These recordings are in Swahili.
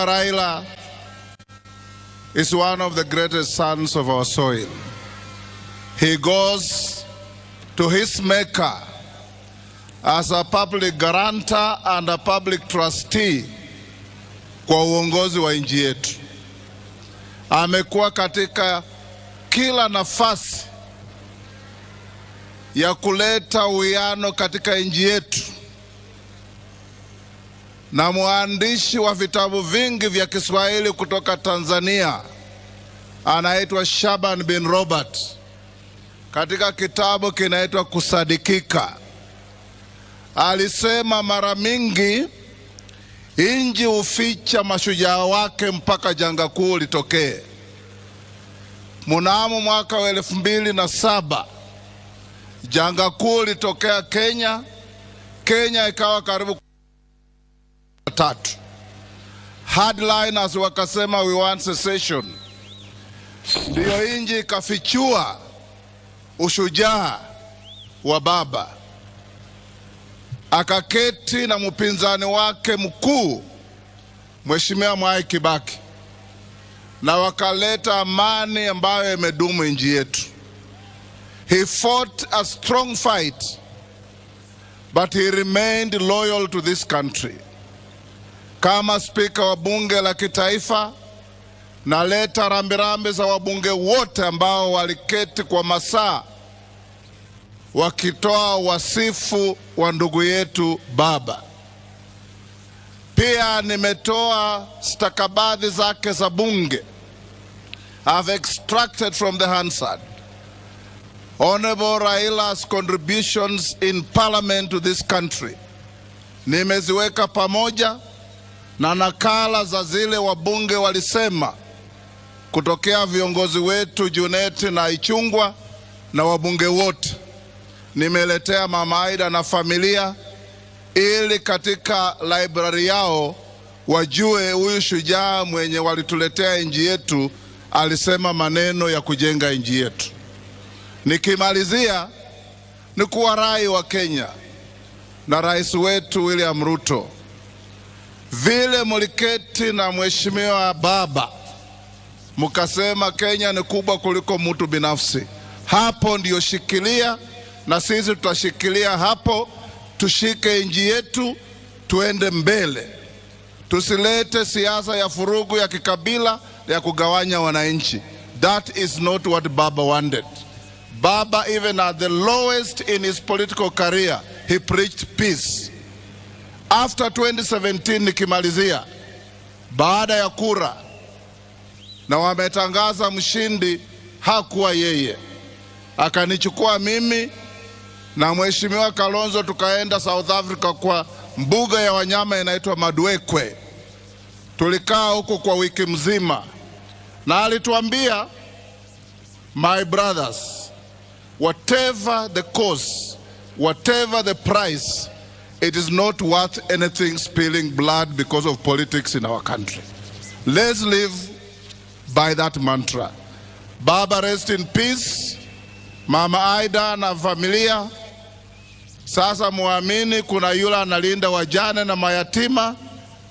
Raila is one of the greatest sons of our soil. He goes to his maker as a public guarantor and a public trustee kwa uongozi wa nchi yetu. Amekuwa katika kila nafasi ya kuleta uwiano katika nchi yetu, na mwandishi wa vitabu vingi vya Kiswahili kutoka Tanzania anaitwa Shaban bin Robert. Katika kitabu kinaitwa Kusadikika, alisema mara mingi nchi huficha mashujaa wake mpaka janga kuu litokee. Mnamo mwaka wa 2007 janga kuu litokea Kenya. Kenya ikawa karibu 3. Headliners wakasema we want secession. Ndio nchi ikafichua ushujaa wa baba. Akaketi na mpinzani wake mkuu Mheshimiwa Mwai Kibaki, na wakaleta amani ambayo imedumu nchi yetu. He fought a strong fight, but he remained loyal to this country. Kama spika wa bunge la kitaifa, naleta rambirambi za wabunge wote ambao waliketi kwa masaa wakitoa wasifu wa ndugu yetu baba. Pia nimetoa stakabadhi zake za bunge. I've extracted from the Hansard Honorable Raila's contributions in parliament to this country. Nimeziweka pamoja na nakala za zile wabunge walisema kutokea viongozi wetu Juneti na Ichungwa na wabunge wote. Nimeletea Mama Aida na familia ili katika library yao wajue huyu shujaa mwenye walituletea nchi yetu alisema maneno ya kujenga nchi yetu. Nikimalizia ni kuwarai wa Kenya na rais wetu William Ruto, vile muliketi na mheshimiwa baba mukasema Kenya ni kubwa kuliko mtu binafsi, hapo ndio shikilia, na sisi tutashikilia hapo. Tushike nchi yetu tuende mbele, tusilete siasa ya furugu ya kikabila ya kugawanya wananchi. That is not what Baba wanted. Baba, even at the lowest in his political career, he preached peace. After 2017, nikimalizia, baada ya kura na wametangaza mshindi, hakuwa yeye. Akanichukua mimi na Mheshimiwa Kalonzo tukaenda South Africa kwa mbuga ya wanyama inaitwa Madwekwe. Tulikaa huko kwa wiki mzima, na alituambia, my brothers, whatever the cost, whatever the price, it is not worth anything spilling blood because of politics in our country. Let's live by that mantra. Baba, rest in peace. Mama Aida na familia, sasa muamini kuna yule analinda wajane na mayatima,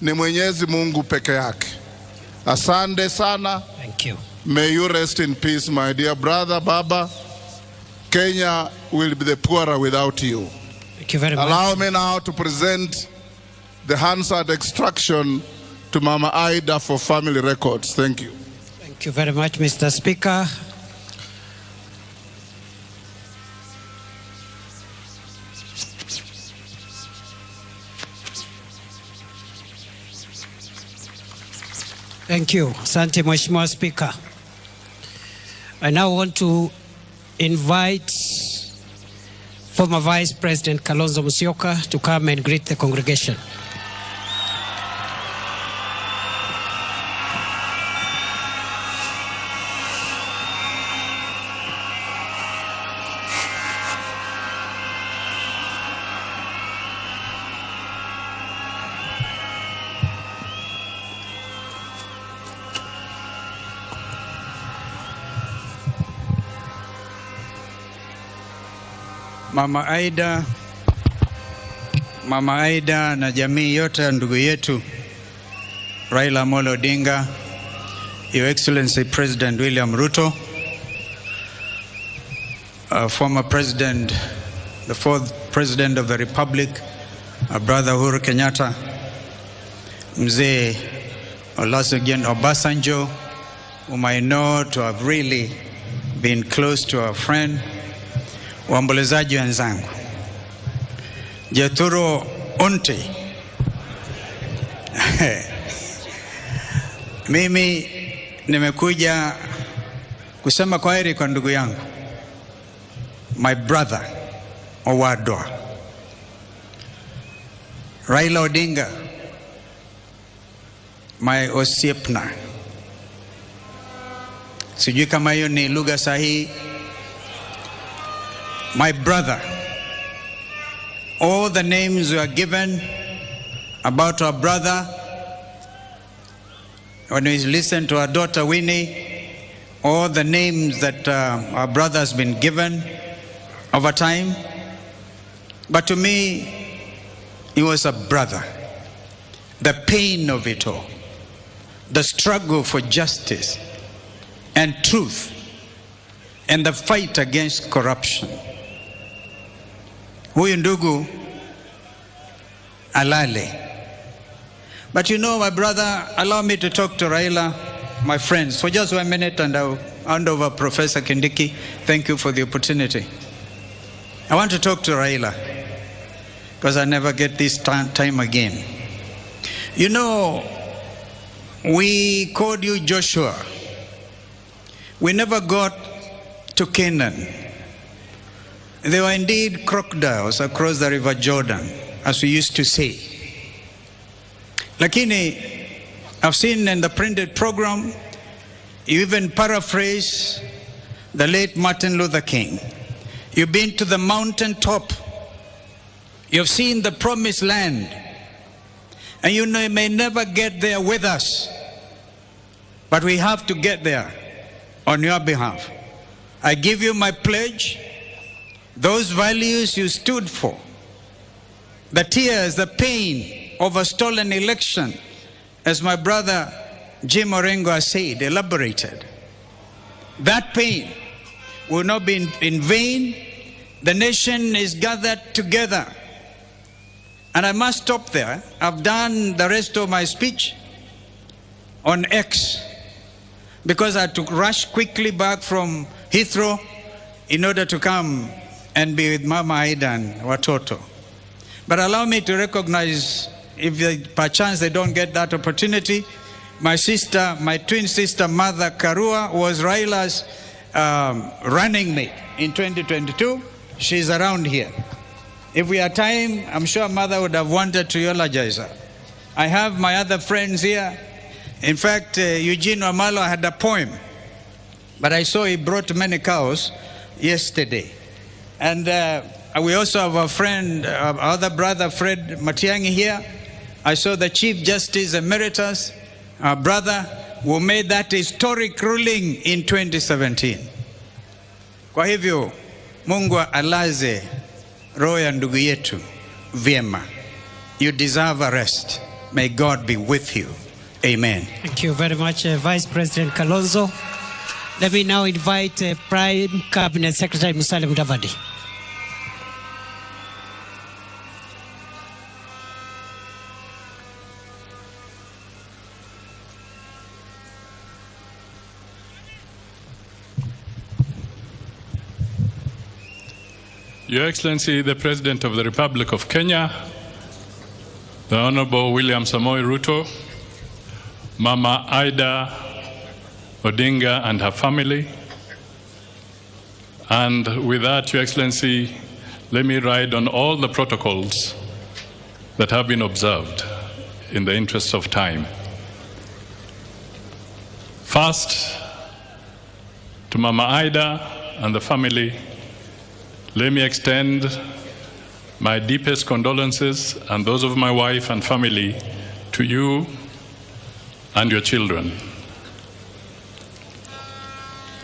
ni Mwenyezi Mungu peke yake. Asante sana. Thank you. May you rest in peace, my dear brother Baba. Kenya will be the poorer without you. Thank you very much. Allow me now to present the Hansard extraction to Mama Aida for family records. Thank you. Thank you very much, Mr. Speaker. Thank you. Asante Mheshimiwa Speaker. I now want to invite former Vice President Kalonzo Musyoka to come and greet the congregation. Mama Aida na jamii yote ya ndugu yetu, Raila Amolo Odinga, Your Excellency President William Ruto, former President, the fourth President of the Republic, our brother Uhuru Kenyatta, Mzee Olusegun Obasanjo, whom I know to have really been close to our friend, waombolezaji wenzangu, Jethuro Unti, mimi nimekuja kusema kwaheri kwa ndugu yangu, my brother Owadwa Raila Odinga, my osiepna. Sijui kama hiyo ni lugha sahihi. My brother. All the names were given about our brother. When we listen to our daughter Winnie, all the names that our brother has been given over time. But to me, he was a brother. The pain of it all, the struggle for justice and truth, and the fight against corruption. Huyu ndugu alale. But you know, my brother, allow me to talk to Raila, my friends, for just 1 minute, and I'll hand over Professor Kindiki. Thank you for the opportunity. I want to talk to Raila, because I never get this time again. You know, we called you Joshua. We never got to Canaan. There were indeed crocodiles across the river Jordan, as we used to say. Lakini, I've seen in the printed program, you even paraphrase the late Martin Luther King. You've been to the mountaintop. You've seen the promised land. And you may never get there with us. But we have to get there on your behalf. I give you my pledge. Those values you stood for. The tears, the pain of a stolen election, as my brother Jim Orengo has said, elaborated. That pain will not be in vain. The nation is gathered together. And I must stop there. I've done the rest of my speech on X because I had to rush quickly back from Heathrow in order to come and be with Mama Aida and Watoto. But allow me to recognize, if perchance they don't get that opportunity, my sister, my twin sister, Mother Karua, was Raila's running mate in 2022. She's around here. If we had time, I'm sure Mother would have wanted to eulogize her. I have my other friends here. In fact, Eugene Wamalo had a poem, but I saw he brought many cows yesterday. And we also have a friend, our other brother, Fred Matiang'i here. I saw the Chief Justice Emeritus, our brother, who made that historic ruling in 2017. Kwa hivyo, Mungu alaze roho ya ndugu yetu vyema. You deserve a rest. May God be with you. Amen. Thank you very much, Vice President Kalonzo. Let me now invite Prime Cabinet Secretary Musalia Mudavadi. Your Excellency, the President of the Republic of Kenya, the Honorable William Samoei Ruto, Mama Aida Odinga and her family, and with that, Your Excellency, let me ride on all the protocols that have been observed in the interest of time. First, to Mama Aida and the family, let me extend my deepest condolences and those of my wife and family to you and your children.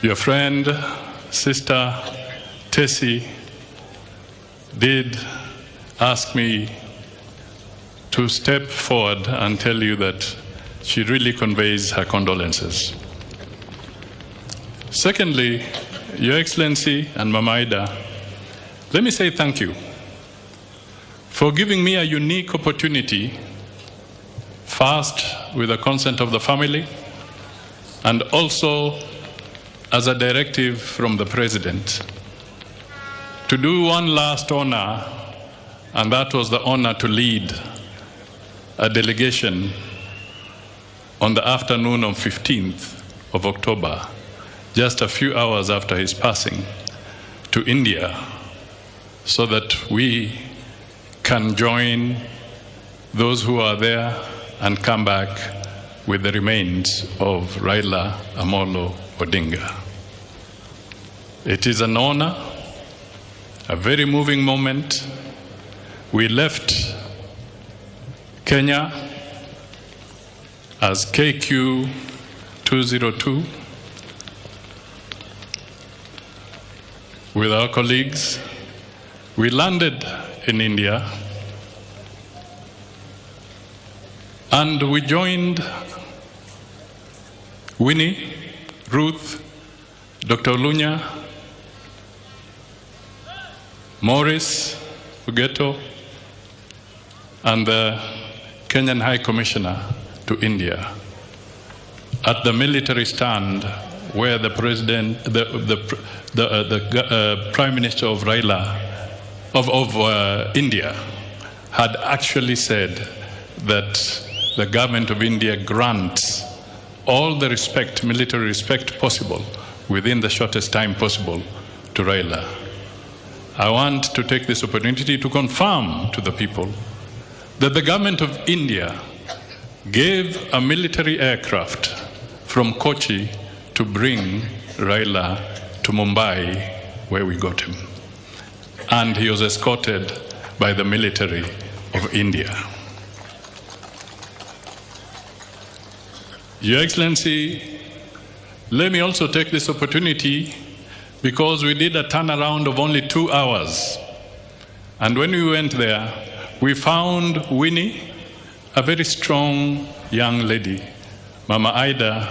Your friend, Sister Tessie, did ask me to step forward and tell you that she really conveys her condolences. Secondly, Your Excellency and Mama Ida, let me say thank you for giving me a unique opportunity, first with the consent of the family, and also as a directive from the President, to do one last honor, and that was the honor to lead a delegation on the afternoon of 15th of October, just a few hours after his passing, to India, so that we can join those who are there and come back with the remains of Raila Amolo Odinga. It is an honor, a very moving moment. We left Kenya as KQ 202 with our colleagues. We landed in India and we joined Winnie, Ruth, Dr. Lunya, Morris, Ugeto, and the Kenyan High Commissioner to India at the military stand where the President, the Prime Minister of India had actually said that the government of India grants all the respect, military respect possible within the shortest time possible to Raila. I want to take this opportunity to confirm to the people that the government of India gave a military aircraft from Kochi to bring Raila to Mumbai, where we got him. And he was escorted by the military of India. Your Excellency, let me also take this opportunity because we did a turnaround of only 2 hours. And when we went there, we found Winnie, a very strong young lady. Mama Ida,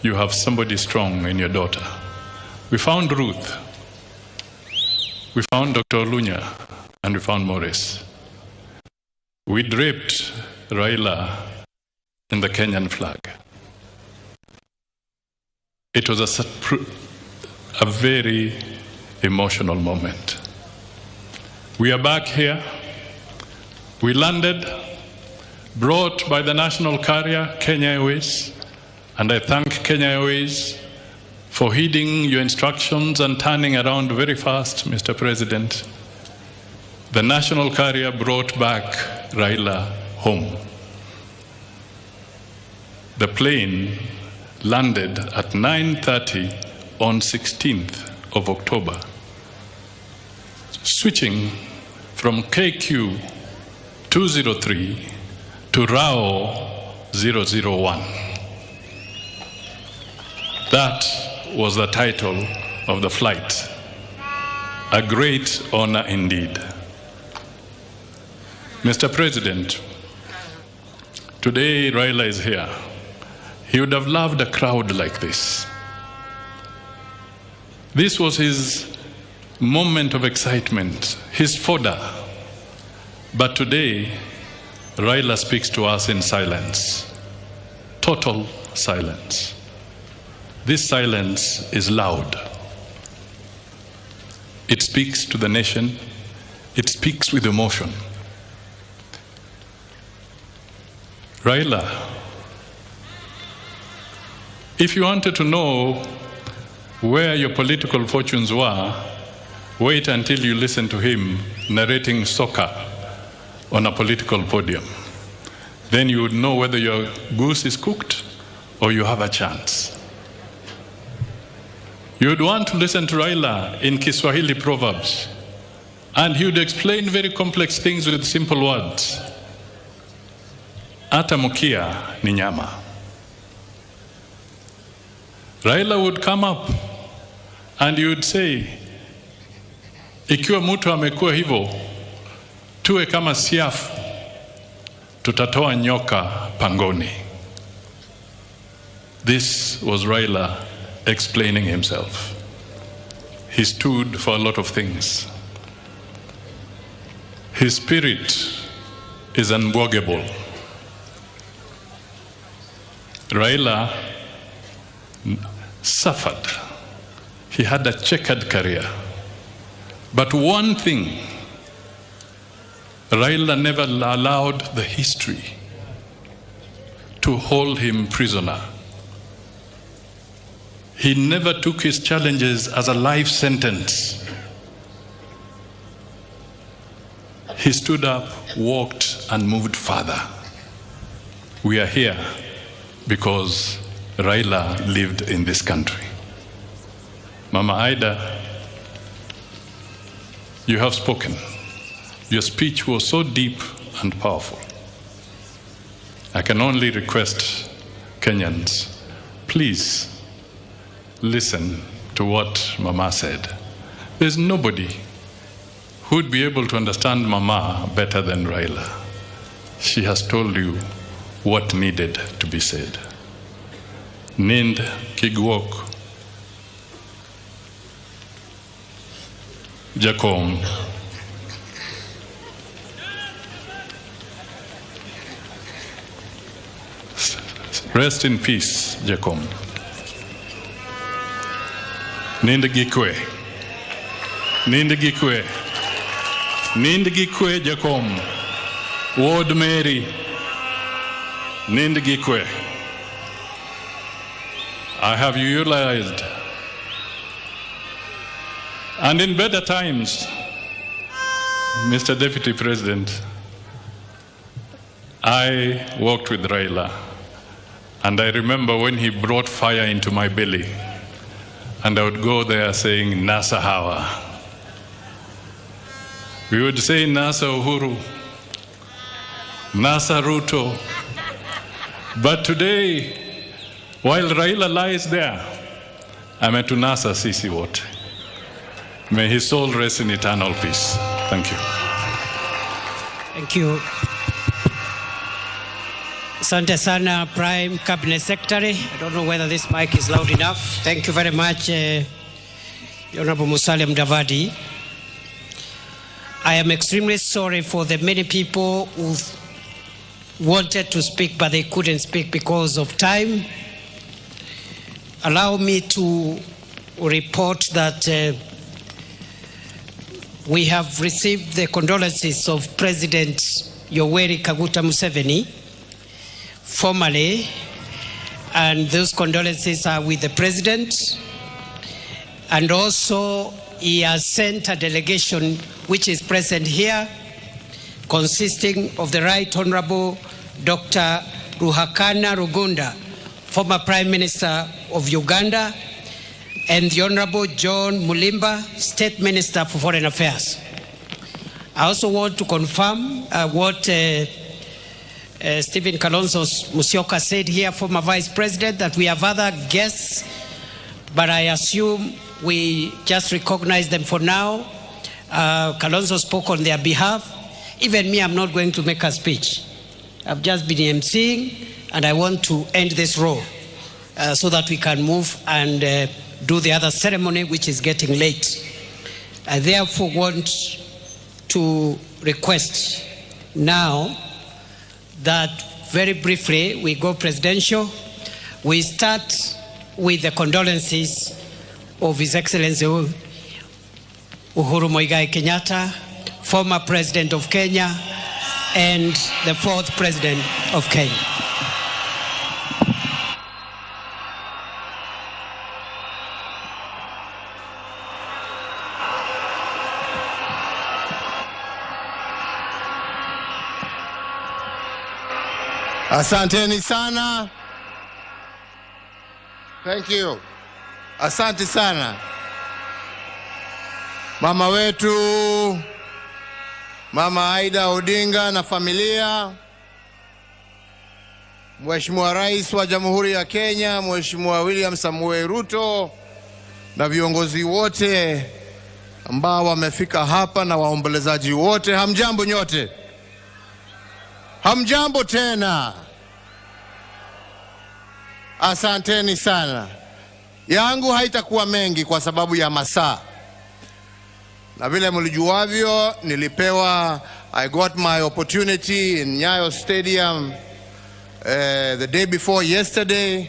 you have somebody strong in your daughter. We found Ruth. We found Dr. Lunya, and we found Morris. We draped Raila in the Kenyan flag. It was a very emotional moment. We are back here. We landed, brought by the national carrier, Kenya Airways, and I thank Kenya Airways for heeding your instructions and turning around very fast, Mr. President. The national carrier brought back Raila home. The plane landed at 9:30 on 16th of October, switching from KQ 203 to RAO 001. That was the title of the flight. A great honor indeed. Mr. President, today Raila is here. He would have loved a crowd like this. This was his moment of excitement, his fodder. But today, Raila speaks to us in silence, total silence. This silence is loud. It speaks to the nation. It speaks with emotion. Raila, if you wanted to know where your political fortunes were, wait until you listen to him narrating soccer on a political podium. Then you would know whether your goose is cooked or you have a chance. You would want to listen to Raila in Kiswahili proverbs, and he would explain very complex things with simple words. Ata mukia ni nyama. Raila would come up and he would say, ikiwa mtu amekuwa hivyo, tuwe kama siafu, tutatoa nyoka pangoni. This was Raila explaining himself. He stood for a lot of things. His spirit is unbogable. Raila suffered. He had a checkered career. But one thing, Raila never allowed the history to hold him prisoner. He never took his challenges as a life sentence. He stood up, walked, and moved further. We are here because Raila lived in this country. Mama Ida, you have spoken. Your speech was so deep and powerful. I can only request Kenyans, please listen to what Mama said. There's nobody who would be able to understand Mama better than Raila. She has told you what needed to be said. Nind Kigwok Jakom. Rest in peace, Jakom. Nind Gikwe. Nind Gikwe. Nind Gikwe, Jakom. Ward Mary. Nind Gikwe. I have utilized. And in better times, Mr. Deputy President, I worked with Raila, and I remember when he brought fire into my belly, and I would go there saying, Nasa Hawa. We would say, Nasa Uhuru, Nasa Ruto. But today, while Raila lies there, I'm at Nasa Sisi Wote. May his soul rest in eternal peace. Thank you. Thank you. Asante sana, Prime Cabinet Secretary. I don't know whether this mic is loud enough. Thank you very much, Honorable Musalia Mudavadi. I am extremely sorry for the many people who wanted to speak, but they couldn't speak because of time. Allow me to report that we have received the condolences of President Yoweri Kaguta Museveni formally, and those condolences are with the President, and also he has sent a delegation which is present here, consisting of the Right Honorable Dr. Ruhakana Rugunda, former Prime Minister of Uganda, and the Honorable John Mulimba, State Minister for Foreign Affairs. I also want to confirm what Stephen Kalonzo Musyoka said here, former Vice President, that we have other guests, but I assume we just recognize them for now. Kalonzo spoke on their behalf. Even me, I'm not going to make a speech. I've just been emceeing, and I want to end this row so that we can move and do the other ceremony, which is getting late. I therefore want to request now that very briefly we go presidential. We start with the condolences of His Excellency Uhuru Muigai Kenyatta, former President of Kenya and the fourth President of Kenya. Asanteni sana. Thank you. Asante sana. Mama wetu, Mama Aida Odinga na familia, Mheshimiwa Rais wa Jamhuri ya Kenya, Mheshimiwa William Samoei Ruto, na viongozi wote ambao wamefika hapa na waombolezaji wote, hamjambo nyote. Hamjambo tena. Asanteni sana. Yangu haitakuwa mengi kwa sababu ya masaa. Na vile mlijuavyo nilipewa, I got my opportunity in Nyayo Stadium the day before yesterday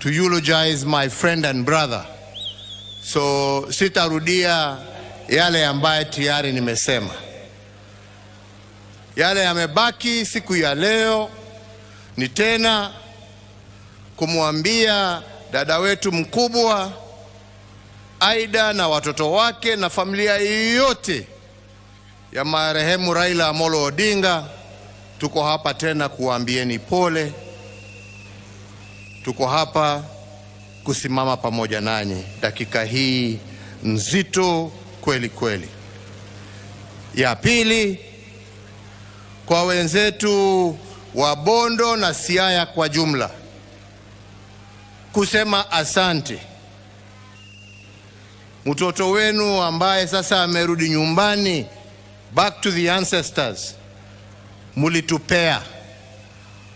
to eulogize my friend and brother. So sitarudia yale ambaye tayari nimesema. Yale yamebaki siku ya leo ni tena kumwambia dada wetu mkubwa Aida na watoto wake na familia yote ya marehemu Raila Amolo Odinga, tuko hapa tena kuambieni pole. Tuko hapa kusimama pamoja nanyi dakika hii nzito kweli kweli. Ya pili, kwa wenzetu wa Bondo na Siaya kwa jumla, kusema asante. Mtoto wenu ambaye sasa amerudi nyumbani, back to the ancestors, mulitupea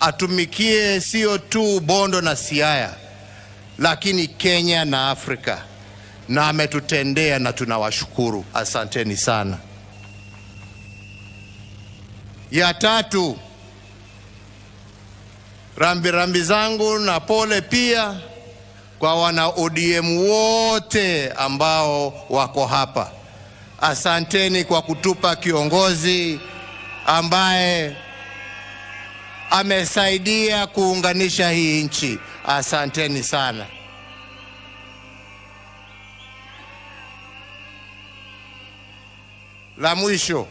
atumikie sio tu Bondo na Siaya, lakini Kenya na Afrika, na ametutendea na tunawashukuru. Asanteni sana. Ya tatu, rambi zangu na pole pia kwa wana ODM wote ambao wako hapa. Asanteni kwa kutupa kiongozi ambaye amesaidia kuunganisha hii nchi. Asanteni sana. La mwisho,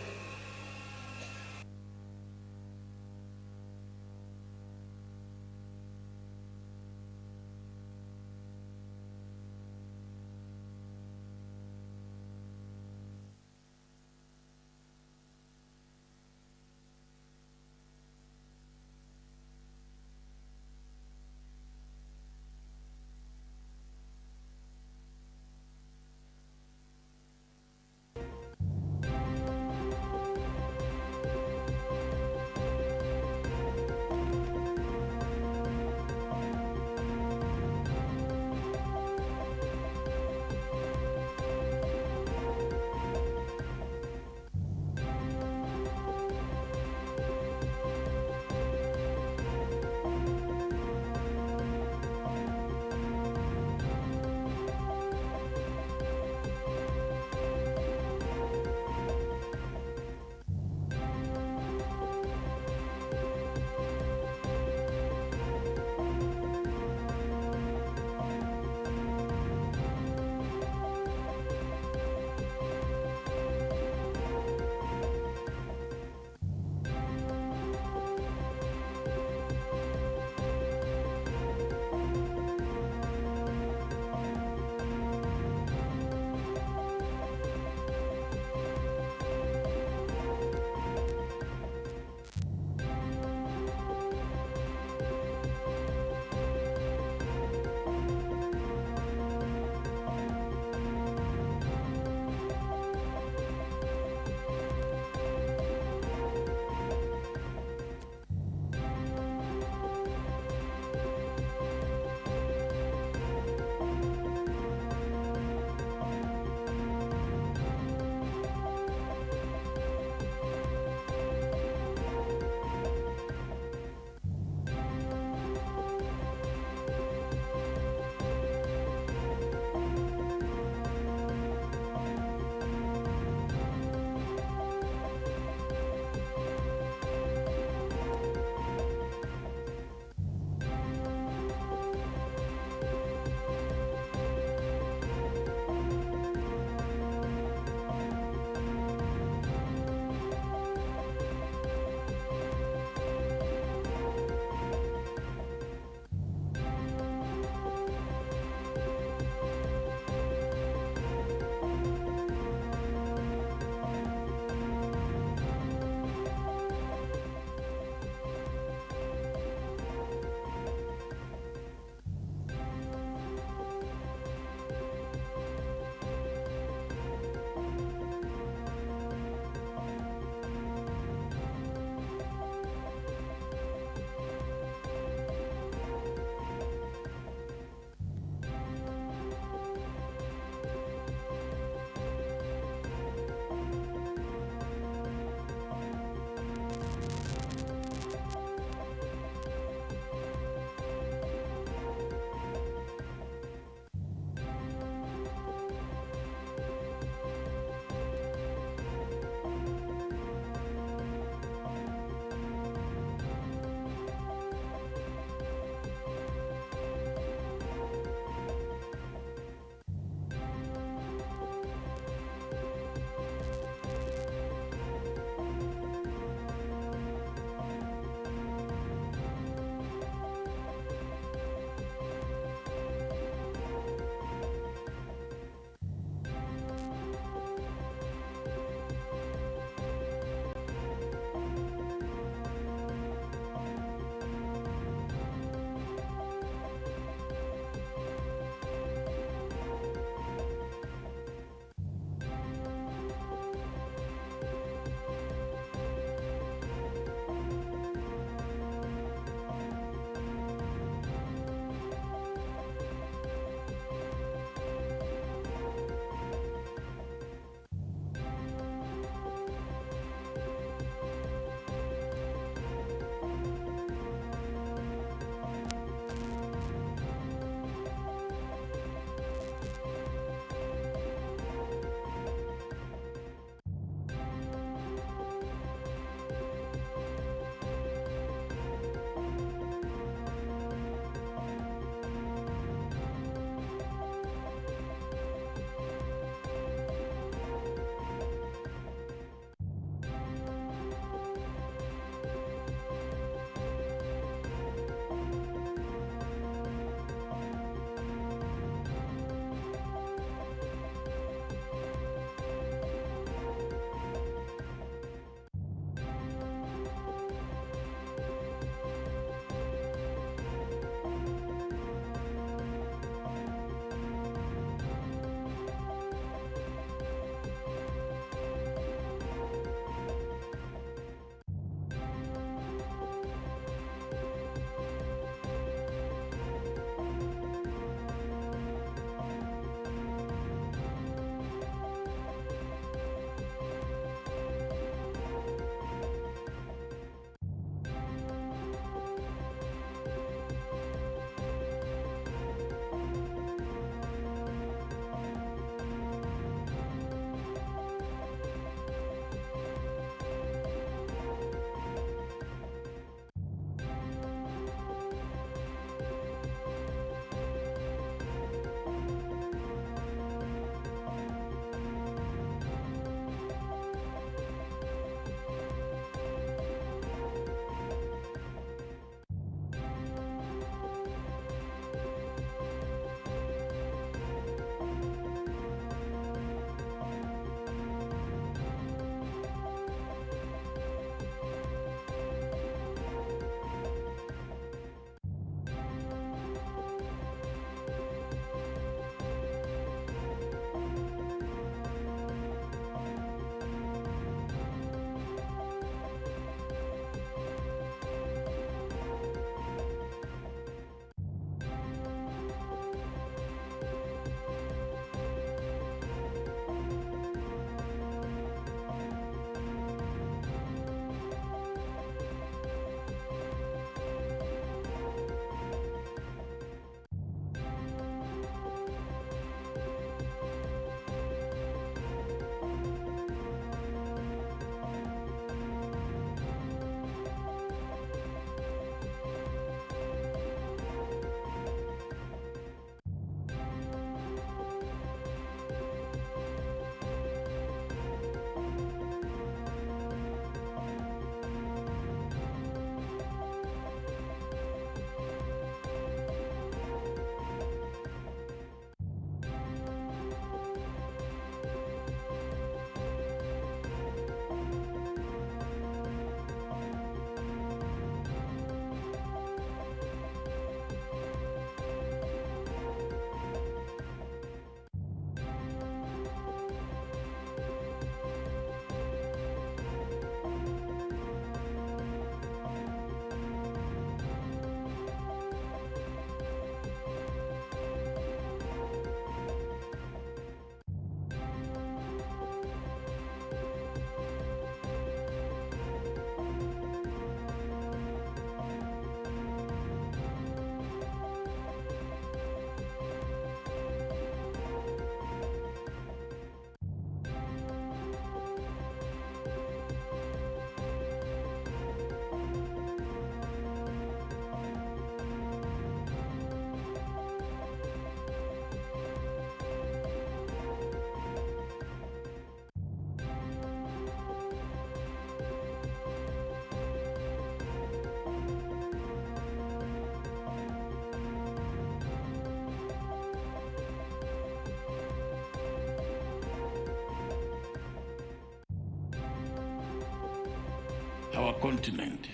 continent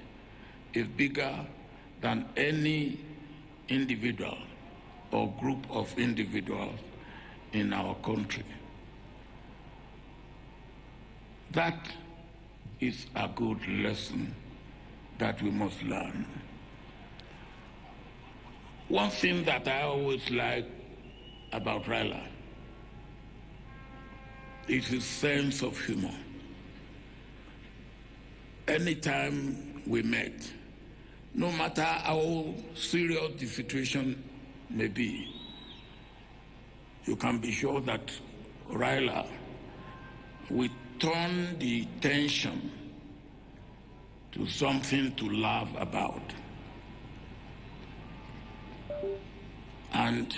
is bigger than any individual or group of individuals in our country. That is a good lesson that we must learn. One thing that I always like about Raila is his sense of humor. Anytime we met, no matter how serious the situation may be, you can be sure that Raila will turn the tension to something to laugh about. And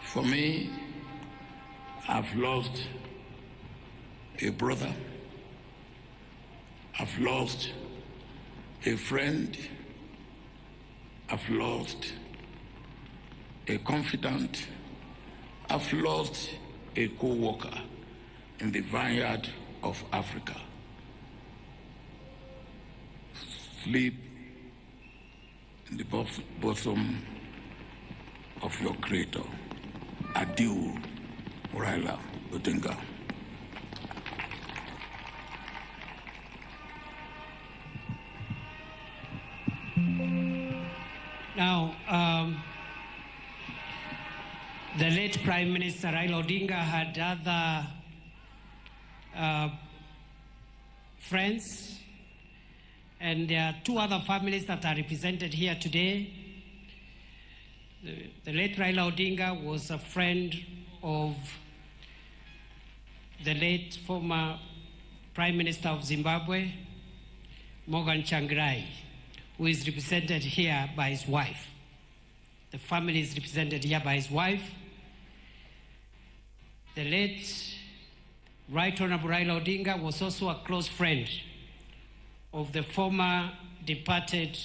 for me, I've lost a brother, I've lost a friend, I've lost a confidant, I've lost a co-worker in the vineyard of Africa. Sleep in the bosom of your Creator. Adieu, Raila Odinga. Now, the late Prime Minister Raila Odinga had other friends, and there are two other families that are represented here today. The late Raila Odinga was a friend of the late former Prime Minister of Zimbabwe, Morgan Tsvangirai, who is represented here by his wife. The family is represented here by his wife. The late Right Honorable Raila Odinga was also a close friend of the former departed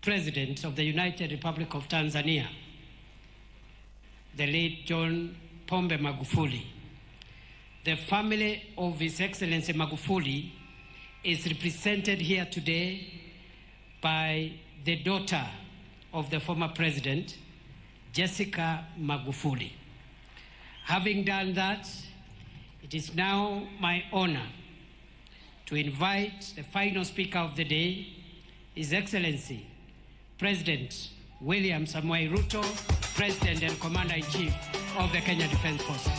President of the United Republic of Tanzania, the late John Pombe Magufuli. The family of His Excellency Magufuli is represented here today by the daughter of the former President, Jessica Magufuli. Having done that, it is now my honor to invite the final speaker of the day, His Excellency President William Samoei Ruto, President and Commander-in-Chief of the Kenya Defence Forces.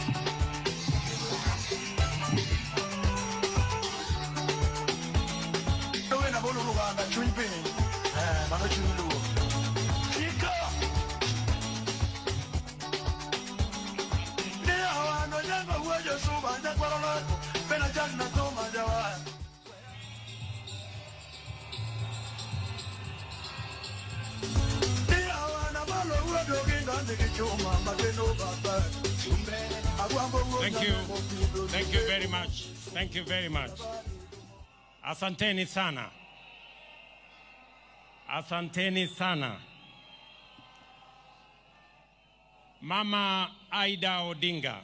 Thank you. Thank you very much. Thank you very much. Asanteni sana. Asanteni sana. Mama Aida Odinga,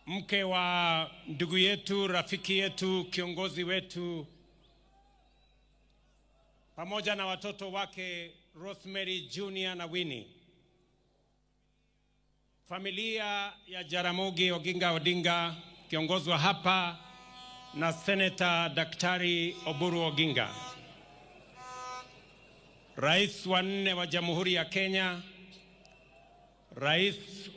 mke wa ndugu yetu, rafiki yetu, kiongozi wetu, pamoja na watoto wake Rosemary Junior na Winnie. Familia ya Jaramogi Oginga Odinga kiongozwa hapa na Senator Daktari Oburu Oginga. Rais wa 4 wa Jamhuri ya Kenya, Rais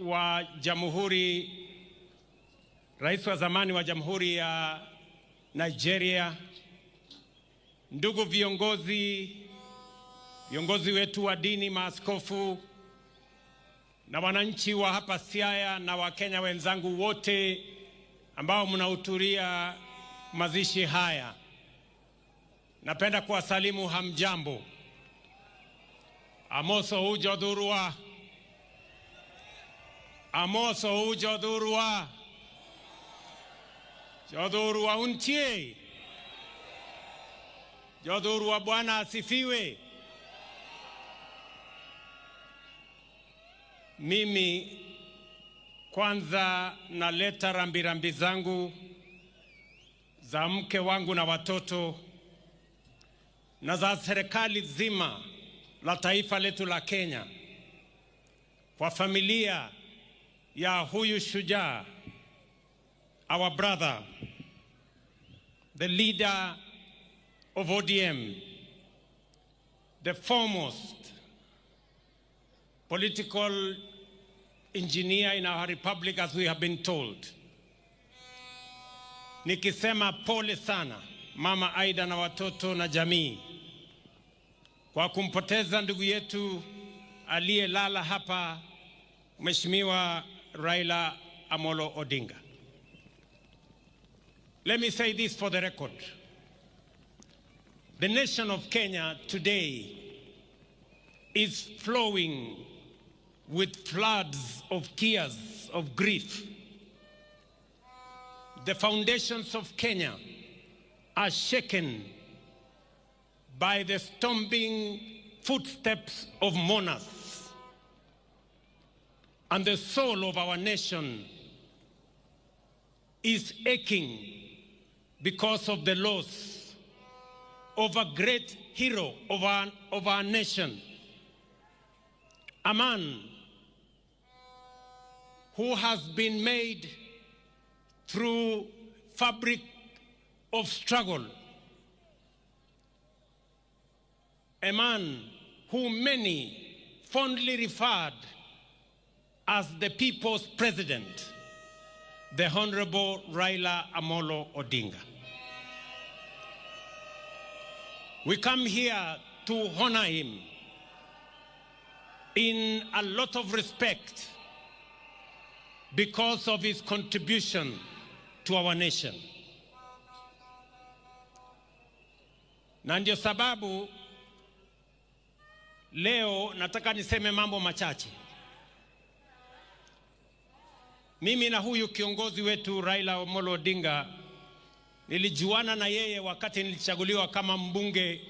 wa zamani wa Jamhuri ya Nigeria, ndugu viongozi wetu wa dini, maaskofu na wananchi wa hapa Siaya na Wakenya wenzangu wote ambao mnahudhuria mazishi haya. Napenda kuwasalimu hamjambo. Amoso ujodurua. Amoso ujodurua. Jodurua untie. Jodurua Bwana asifiwe. Mimi kwanza naleta rambirambi zangu za mke wangu na watoto na za serikali zima la taifa letu la Kenya kwa familia ya huyu shujaa, our brother, the leader of ODM, the foremost political engineer in our republic, as we have been told. Nikisema pole sana Mama Aida na watoto na jamii kwa kumpoteza ndugu yetu aliyelala hapa, Mheshimiwa Raila Amolo Odinga. Let me say this for the record. The nation of Kenya today is flowing with floods of tears of grief. The foundations of Kenya are shaken by the stomping footsteps of mourners, and the soul of our nation is aching because of the loss of a great hero of our nation, a man who has been made through fabric of struggle, a man who many fondly referred as the people's president, the Honorable Raila Amolo Odinga. We come here to honor him in a lot of respect because of his contribution to our nation. Na ndio sababu leo nataka niseme mambo machache. Mimi na huyu kiongozi wetu Raila Amolo Odinga nilijuana na yeye wakati nilichaguliwa kama mbunge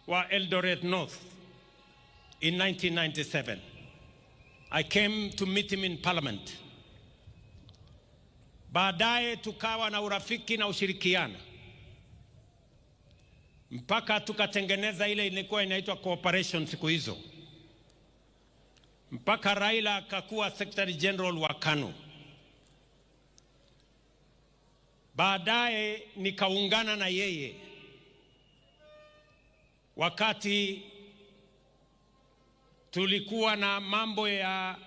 wa Eldoret North in 1997. I came to meet him in parliament. Baadaye tukawa na urafiki na ushirikiana mpaka tukatengeneza ile ilikuwa inaitwa cooperation siku hizo, mpaka Raila akakuwa Secretary General wa KANU. Baadaye nikaungana na yeye wakati tulikuwa na mambo ya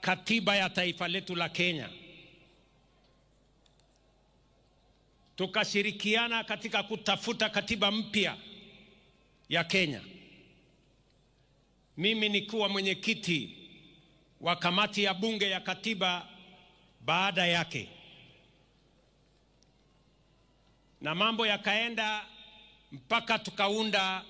katiba ya taifa letu la Kenya. Tukashirikiana katika kutafuta katiba mpya ya Kenya. Mimi nikuwa mwenyekiti wa kamati ya bunge ya katiba baada yake, na mambo yakaenda mpaka tukaunda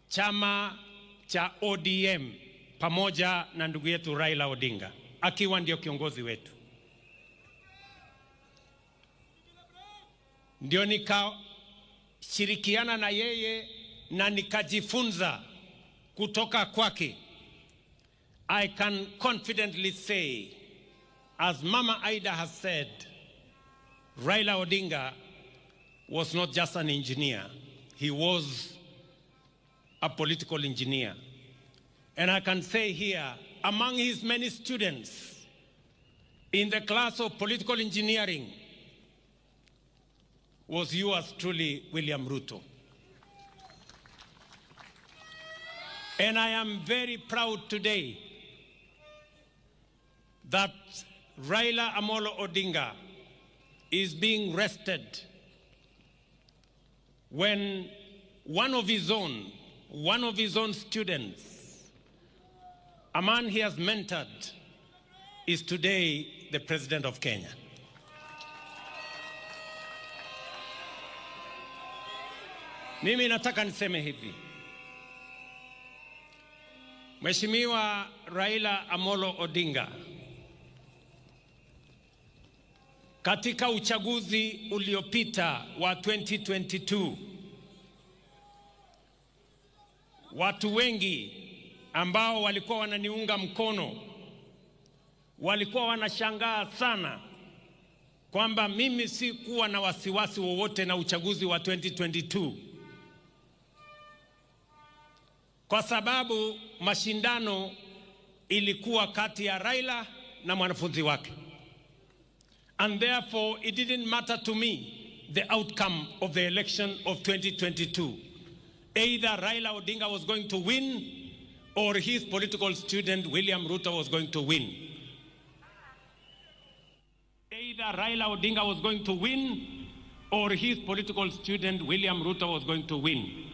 chama cha ODM pamoja na ndugu yetu Raila Odinga akiwa ndio kiongozi wetu. Ndio nikashirikiana na yeye na nikajifunza kutoka kwake. I can confidently say, as Mama Aida has said, Raila Odinga was not just an engineer, he was a political engineer. And I can say here, among his many students in the class of political engineering was yours truly, William Ruto. And I am very proud today that Raila Amolo Odinga is being rested when one of his own students, a man he has mentored, is today the President of Kenya. Mimi nataka niseme hivi. Mheshimiwa Raila Amolo Odinga, katika uchaguzi uliopita wa 2022, watu wengi ambao walikuwa wananiunga mkono walikuwa wanashangaa sana kwamba mimi si kuwa na wasiwasi wowote na uchaguzi wa 2022 kwa sababu mashindano ilikuwa kati ya Raila na mwanafunzi wake. And therefore it didn't matter to me the outcome of the election of 2022. Either Raila Odinga was going to win or his political student William Ruto was going to win. Either Raila Odinga was going to win or his political student William Ruto was going to win.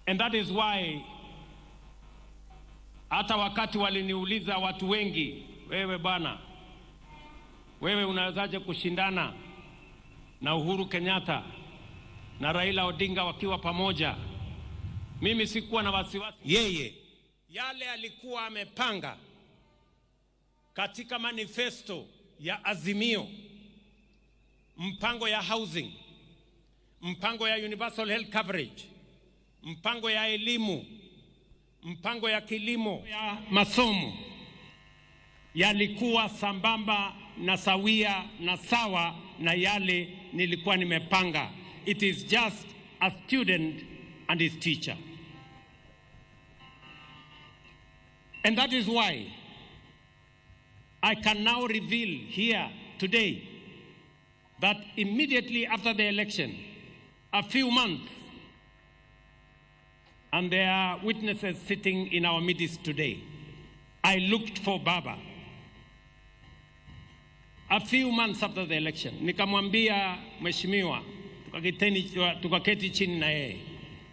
And that is why hata wakati waliniuliza watu wengi, wewe bwana, wewe unawezaje kushindana na Uhuru Kenyatta na Raila Odinga wakiwa pamoja? Mimi sikuwa na wasiwasi. Yeye yale alikuwa amepanga katika manifesto ya Azimio, mpango ya housing, mpango ya universal health coverage, mpango ya elimu, mpango ya kilimo, ya masomo, yalikuwa sambamba na sawia na sawa na yale nilikuwa nimepanga. It is just a student and his teacher. And that is why I can now reveal here today that immediately after the election, a few months, and there are witnesses sitting in our midst today, I looked for Baba. A few months after the election, nikamwambia mheshimiwa, tukaketi chini na yeye,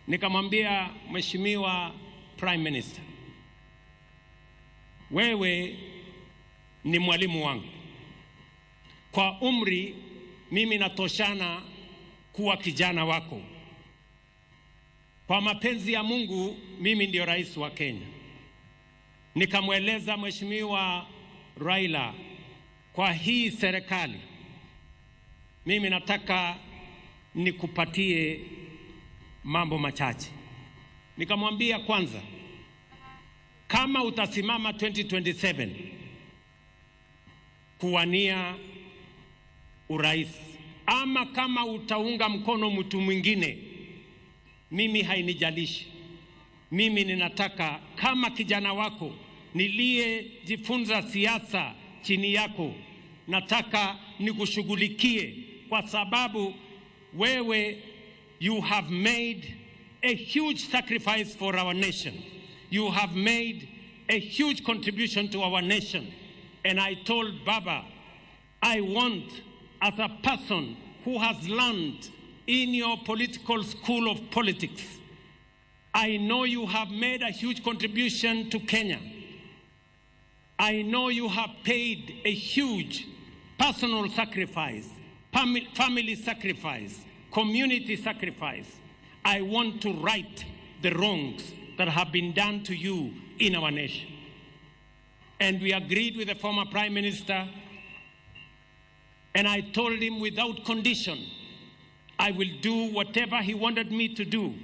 nikamwambia mheshimiwa Prime Minister, wewe ni mwalimu wangu. Kwa umri mimi natoshana kuwa kijana wako. Kwa mapenzi ya Mungu mimi ndio rais wa Kenya. Nikamweleza mheshimiwa Raila, kwa hii serikali mimi nataka nikupatie mambo machache. Nikamwambia kwanza, kama utasimama 2027 kuwania urais, ama kama utaunga mkono mtu mwingine, mimi hainijalishi. Mimi ninataka kama kijana wako niliyejifunza siasa chini yako, nataka nikushughulikie kwa sababu wewe, you have made a huge sacrifice for our nation. You have made a huge contribution to our nation. And I told Baba, I want, as a person who has learned in your political school of politics, I know you have made a huge contribution to Kenya. I know you have paid a huge personal sacrifice, family sacrifice, community sacrifice. I want to right the wrongs that have been done to you in our nation. And we agreed with the former Prime Minister, and I told him without condition, I will do whatever he wanted me to do,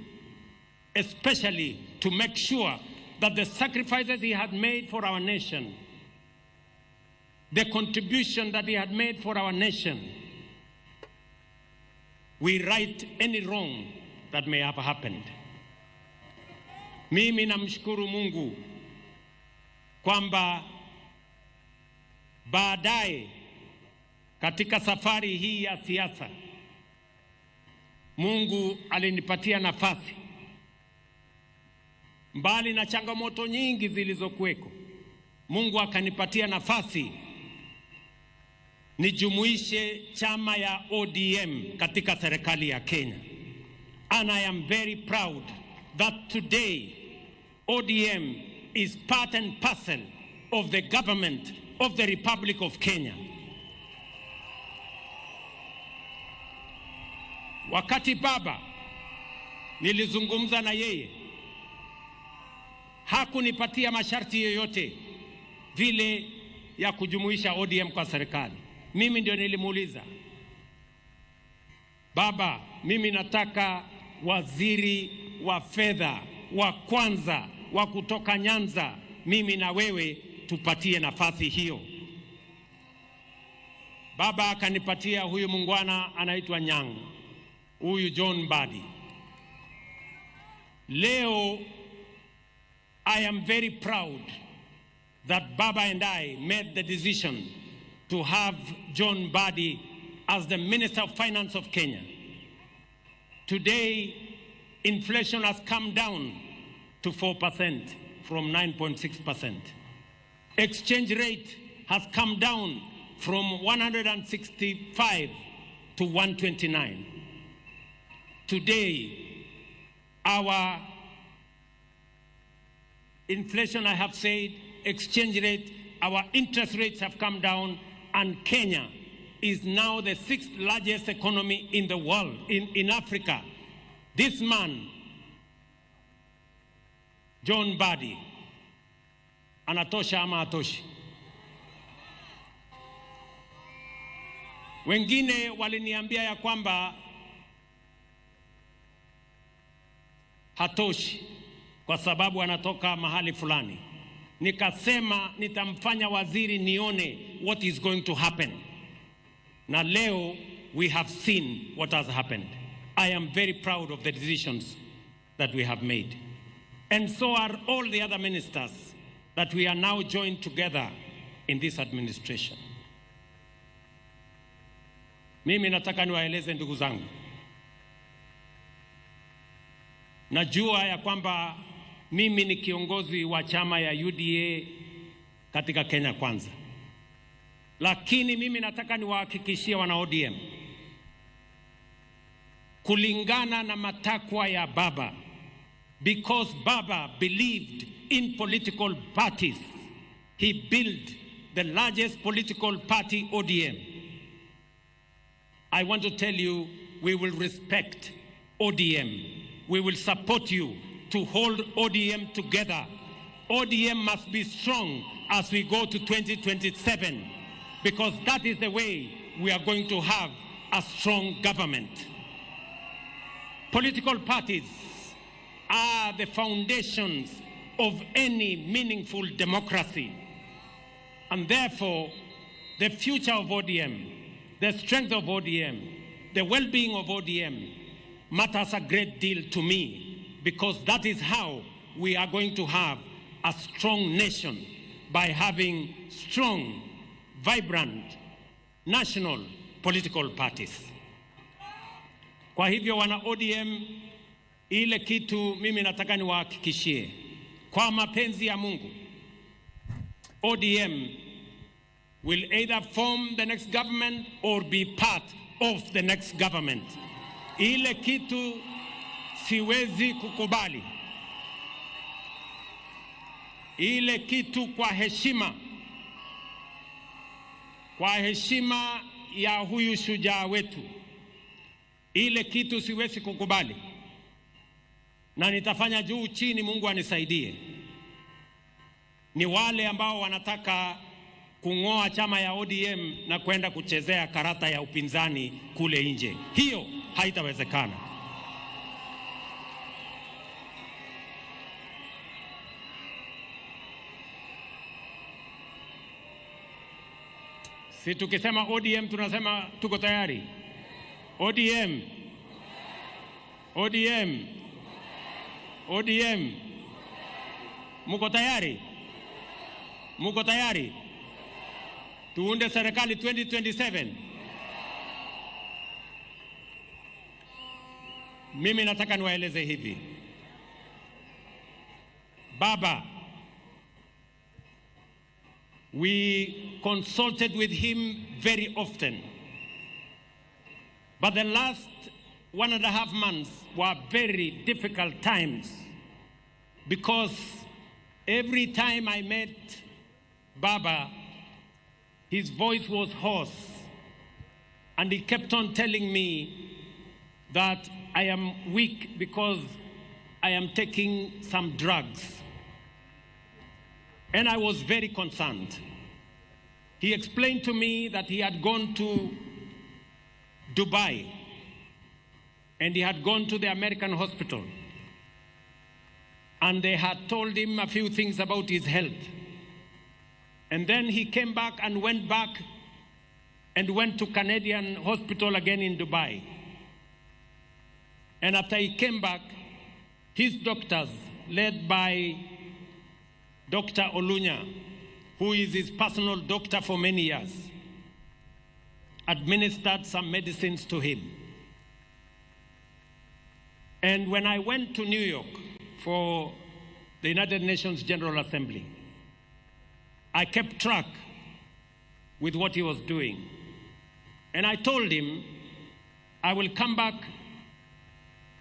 especially to make sure that the sacrifices he had made for our nation, the contribution that he had made for our nation, we right any wrong that may have happened. Mimi namshukuru Mungu kwamba baadaye katika safari hii ya siasa Mungu alinipatia nafasi, mbali na changamoto nyingi zilizokuweko, Mungu akanipatia nafasi nijumuishe chama ya ODM katika serikali ya Kenya. And I am very proud that today ODM is part and parcel of the government of the Republic of Kenya. Wakati Baba nilizungumza na yeye, hakunipatia masharti yoyote vile ya kujumuisha ODM kwa serikali. Mimi ndio nilimuuliza, Baba, mimi nataka waziri wa fedha wa kwanza wa kutoka Nyanza, mimi na wewe tupatie nafasi hiyo. baba akanipatia huyu mungwana anaitwa Nyang, huyu John Mbadi. Leo I am very proud that Baba and I made the decision to have John Mbadi as the Minister of Finance of Kenya. Today, inflation has come down to 4% from 9.6%. Exchange rate has come down from 165 to 129. Today, our inflation, I have said, exchange rate, our interest rates have come down, and Kenya is now the 6th largest economy in the world, in Africa. This man, John Mbadi, anatosha ama atoshi? Wengine waliniambia ya kwamba hatoshi kwa sababu anatoka mahali fulani. Nikasema nitamfanya waziri nione what is going to happen. Na leo we have seen what has happened. I am very proud of the decisions that we have made. And so are all the other ministers that we are now joined together in this administration. Mimi nataka niwaeleze ndugu zangu. Najua ya kwamba mimi ni kiongozi wa chama ya UDA katika Kenya Kwanza. Lakini mimi nataka niwahakikishie wana ODM, kulingana na matakwa ya Baba, because Baba believed in political parties, he built the largest political party, ODM. I want to tell you, we will respect ODM. We will support you to hold ODM together. ODM must be strong as we go to 2027, because that is the way we are going to have a strong government. Political parties are the foundations of any meaningful democracy. And therefore, the future of ODM, the strength of ODM, the well-being of ODM matters a great deal to me, because that is how we are going to have a strong nation, by having strong, vibrant, national political parties. Kwa hivyo wana ODM, ile kitu mimi nataka niwahakikishie, kwa mapenzi ya Mungu, ODM will either form the next government or be part of the next government. Ile kitu siwezi kukubali. Ile kitu kwa heshima ya huyu shujaa wetu, ile kitu siwezi kukubali, na nitafanya juu chini, Mungu anisaidie. Ni wale ambao wanataka kung'oa chama ya ODM na kwenda kuchezea karata ya upinzani kule nje. Hiyo haitawezekana. Si tukisema ODM tunasema tuko tayari. ODM. ODM. ODM. Muko tayari? Muko tayari? Tuunde serikali 2027. Mimi nataka niwaeleze hivi. Baba, we consulted with him very often. But the last 1.5 months were very difficult times, because every time I met Baba, his voice was hoarse, and he kept on telling me that I am weak because I am taking some drugs. And I was very concerned. He explained to me that he had gone to Dubai, and he had gone to the American hospital, and they had told him a few things about his health. And then he came back and went back and went to Canadian hospital again in Dubai. And after he came back, his doctors, led by Dr. Olunya, who is his personal doctor for many years, administered some medicines to him. And when I went to New York for the United Nations General Assembly, I kept track with what he was doing. And I told him, I will come back,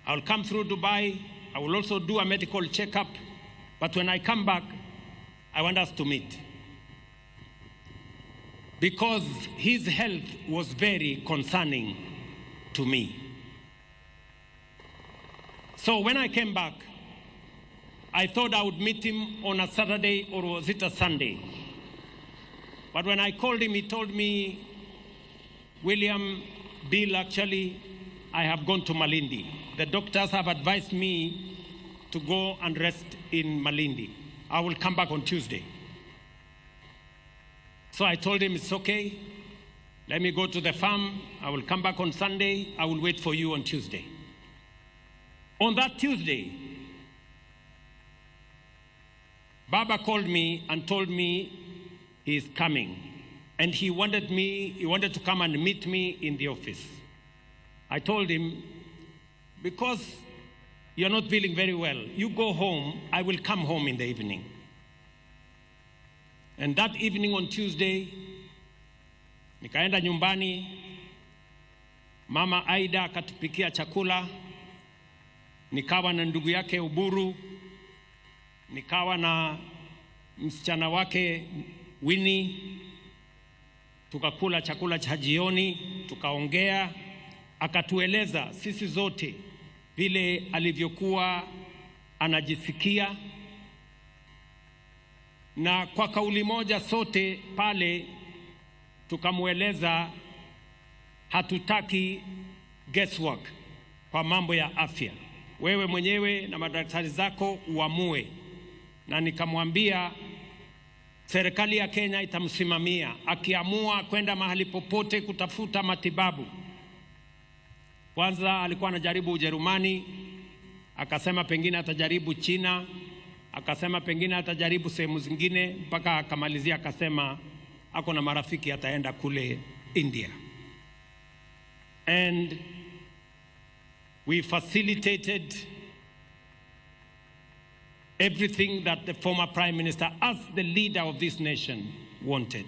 I will come through Dubai, I will also do a medical checkup, but when I come back, I want us to meet. Because his health was very concerning to me. So when I came back, I thought I would meet him on a Saturday, or was it a Sunday? But when I called him, he told me, William, Bill, actually, I have gone to Malindi. The doctors have advised me to go and rest in Malindi. I will come back on Tuesday. So I told him, it's okay. Let me go to the farm. I will come back on Sunday. I will wait for you on Tuesday. On that Tuesday, Baba called me and told me he is coming. And he wanted to come and meet me in the office. I told him, because you're not feeling very well, you go home, I will come home in the evening. And that evening on Tuesday, nikaenda nyumbani, Mama Aida akatupikia chakula, nikawa na ndugu yake Uburu, nikawa na msichana wake Winnie, tukakula chakula cha jioni, tukaongea, akatueleza sisi zote vile alivyokuwa anajisikia, na kwa kauli moja sote pale tukamueleza hatutaki guesswork kwa mambo ya afya. Wewe mwenyewe na madaktari zako uamue. Na nikamwambia serikali ya Kenya itamsimamia akiamua kwenda mahali popote kutafuta matibabu. Kwanza alikuwa anajaribu Ujerumani, akasema pengine atajaribu China, akasema pengine atajaribu sehemu zingine, mpaka akamalizia akasema ako na marafiki ataenda kule India. And we facilitated everything that the former Prime Minister, as the leader of this nation, wanted.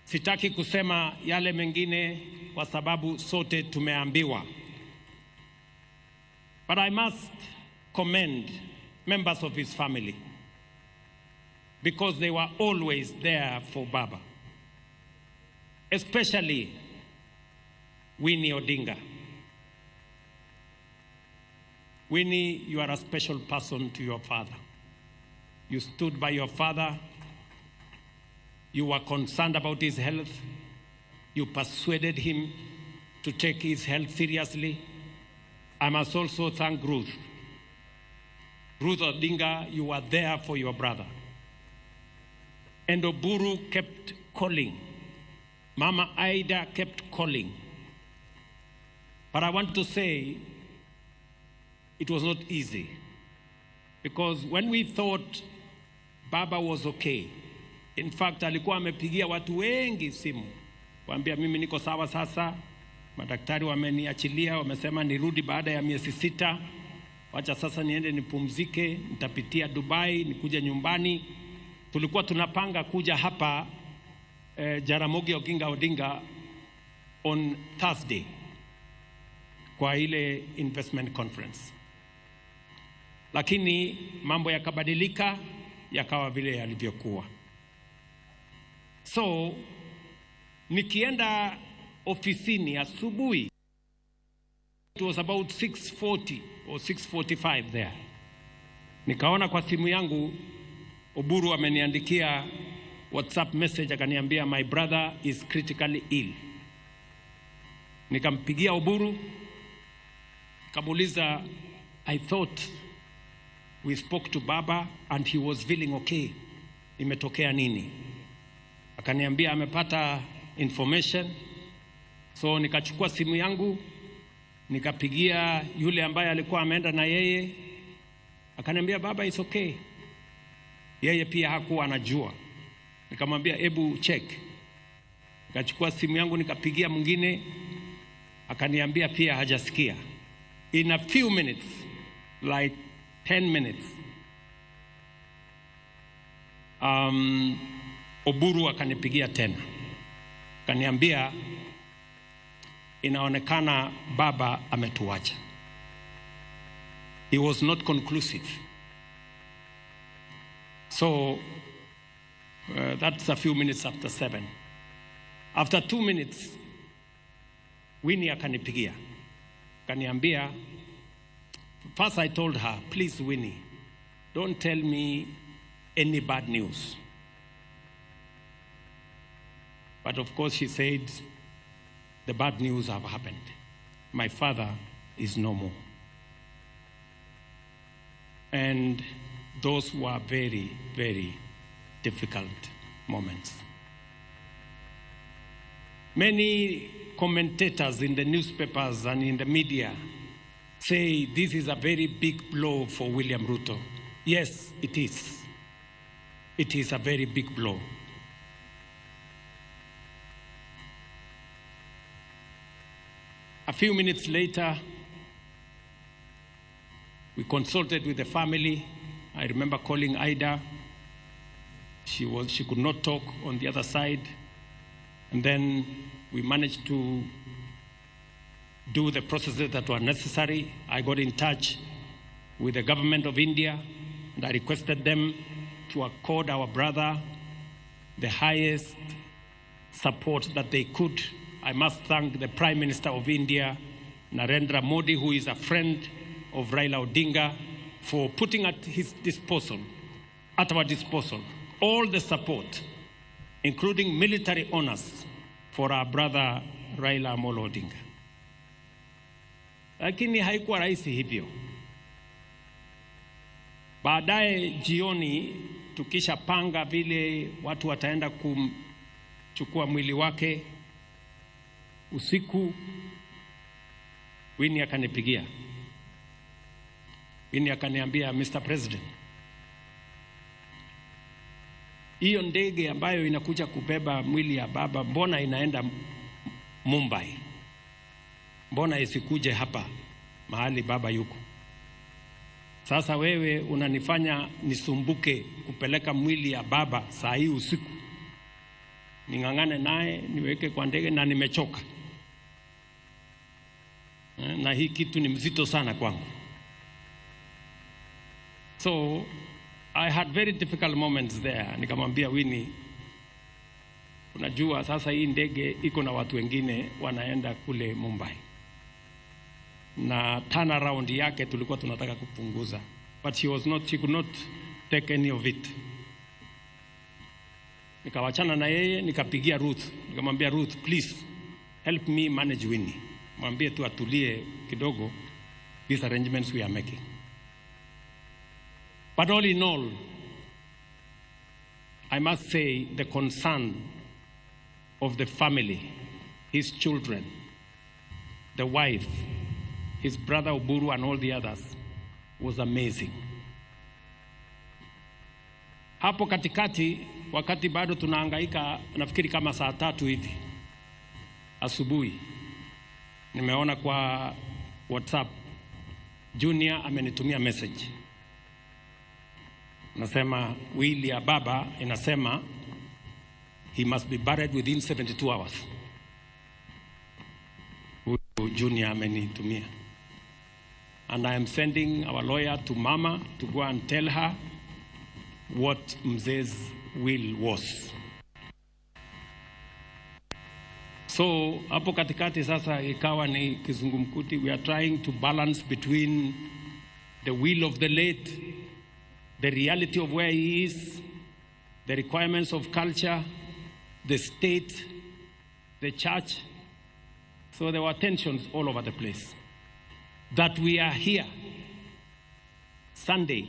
Sitaki kusema yale mengine kwa sababu sote tumeambiwa. But I must commend members of his family, because they were always there for Baba. Especially Winnie Odinga. Winnie, you are a special person to your father. You stood by your father. You were concerned about his health. You persuaded him to take his health seriously. I must also thank Ruth. Ruth Odinga, you were there for your brother. And Oburu kept calling. Mama Aida kept calling. But I want to say, it was not easy. Because when we thought Baba was okay, in fact, alikuwa amepigia watu wengi simu, kuambia mimi niko sawa sasa, madaktari wameniachilia, wamesema nirudi baada ya miezi 6, wacha sasa niende nipumzike, nitapitia Dubai, nikuje nyumbani. Tulikuwa tunapanga kuja hapa Jaramogi Oginga Odinga on Thursday kwa ile investment conference. Lakini mambo yakabadilika, yakawa vile yalivyokuwa. So nikienda ofisini asubuhi, it was about 6:40 or 6:45 there. Nikaona kwa simu yangu Oburu ameniandikia WhatsApp message, akaniambia my brother is critically ill. Nikampigia Oburu, nikamuuliza, I thought we spoke to Baba and he was feeling okay. Imetokea nini? Akaniambia amepata information. So nikachukua simu yangu, nikapigia yule ambaye alikuwa ameenda na yeye. Akaniambia baba, it's okay. Yeye pia hakuwa anajua. Nikamwambia hebu check. Nikachukua simu yangu nikapigia mwingine, akaniambia pia hajasikia. In a few minutes, like 10 minutes, Oburu akanipigia tena. Akaniambia inaonekana baba ametuacha. He was not conclusive. So that's a few minutes after 7. After 2 minutes, Winnie akanipigia. Akaniambia, first I told her, please Winnie, don't tell me any bad news. But of course she said, the bad news have happened. My father is no more. And those were very, very difficult moments. Many commentators in the newspapers and in the media say this is a very big blow for William Ruto. Yes, it is. It is a very big blow. A few minutes later, we consulted with the family. I remember calling Ida. She could not talk on the other side. And then we managed to do the processes that were necessary. I got in touch with the government of India, and I requested them to accord our brother the highest support that they could. I must thank the Prime Minister of India, Narendra Modi, who is a friend of Raila Odinga, for putting at our disposal, all the support, including military honors, for our brother Raila Amolo Odinga. Lakini haikuwa rahisi hivyo. Baadaye jioni tukisha panga vile watu wataenda kumchukua mwili wake, usiku Winnie akanipigia. Winnie akaniambia, Mr. President, hiyo ndege ambayo inakuja kubeba mwili ya baba, mbona inaenda Mumbai? Mbona isikuje hapa mahali baba yuko? Sasa wewe unanifanya nisumbuke kupeleka mwili ya baba saa hii usiku. Ningangane naye niweke kwa ndege na nimechoka. Na hii kitu ni mzito sana kwangu. So I had very difficult moments there. Nikamwambia Winnie, unajua sasa hii ndege iko na watu wengine wanaenda kule Mumbai. Na turnaround yake tulikuwa tunataka kupunguza. But she could not take any of it. Nikawachana na yeye, nikapigia Ruth. Nikamwambia Ruth, please help me manage Winnie. Mwambie tu atulie kidogo, these arrangements we are making. But all in all, I must say the concern of the family, his children, the wife, his brother Oburu and all the others was amazing. Hapo katikati, wakati bado tunahangaika, nafikiri kama saa 3 hivi asubuhi, nimeona kwa WhatsApp Junior amenitumia message. Nasema wili ya baba inasema he must be buried within 72 hours. Junior amenitumia. And I am sending our lawyer to Mama to go and tell her what Mzee's will was. So hapo katikati sasa ikawa ni kizungumkuti. We are trying to balance between the will of the late, the reality of where he is, the requirements of culture, the state, the church. So there were tensions all over the place. That we are here Sunday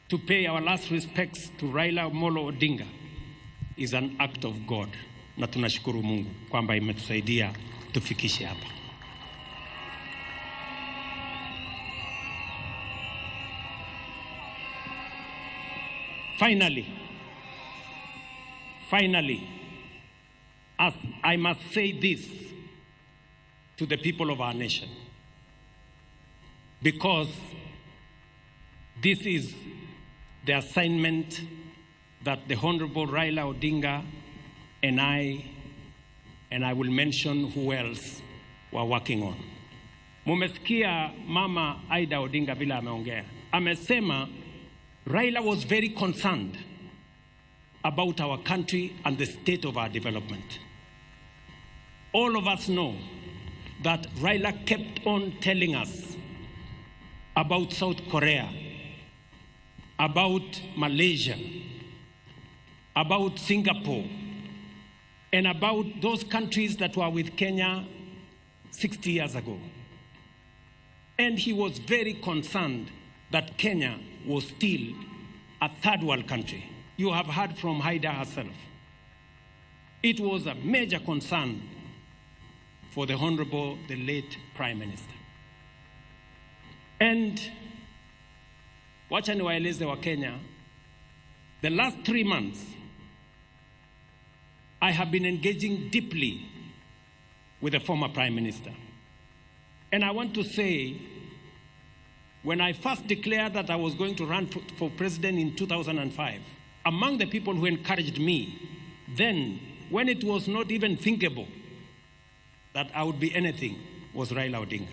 to pay our last respects to Raila Amolo Odinga is an act of God, na tunashukuru Mungu kwamba imetusaidia tufikishe hapa. Finally, as I must say this to the people of our nation, because this is the assignment that the Honorable Raila Odinga and I will mention who else were working on. Mumesikia Mama Aida Odinga vile ameongea. Amesema Raila was very concerned about our country and the state of our development. All of us know that Raila kept on telling us about South Korea, about Malaysia, about Singapore, and about those countries that were with Kenya 60 years ago. And he was very concerned that Kenya was still a third world country. You have heard from Haida herself. It was a major concern for the Honorable, the late Prime Minister. And wacha niwaeleze wa Kenya, the last 3 months, I have been engaging deeply with the former Prime Minister. And I want to say, when I first declared that I was going to run for president in 2005, among the people who encouraged me, then, when it was not even thinkable that I would be anything, was Raila Odinga.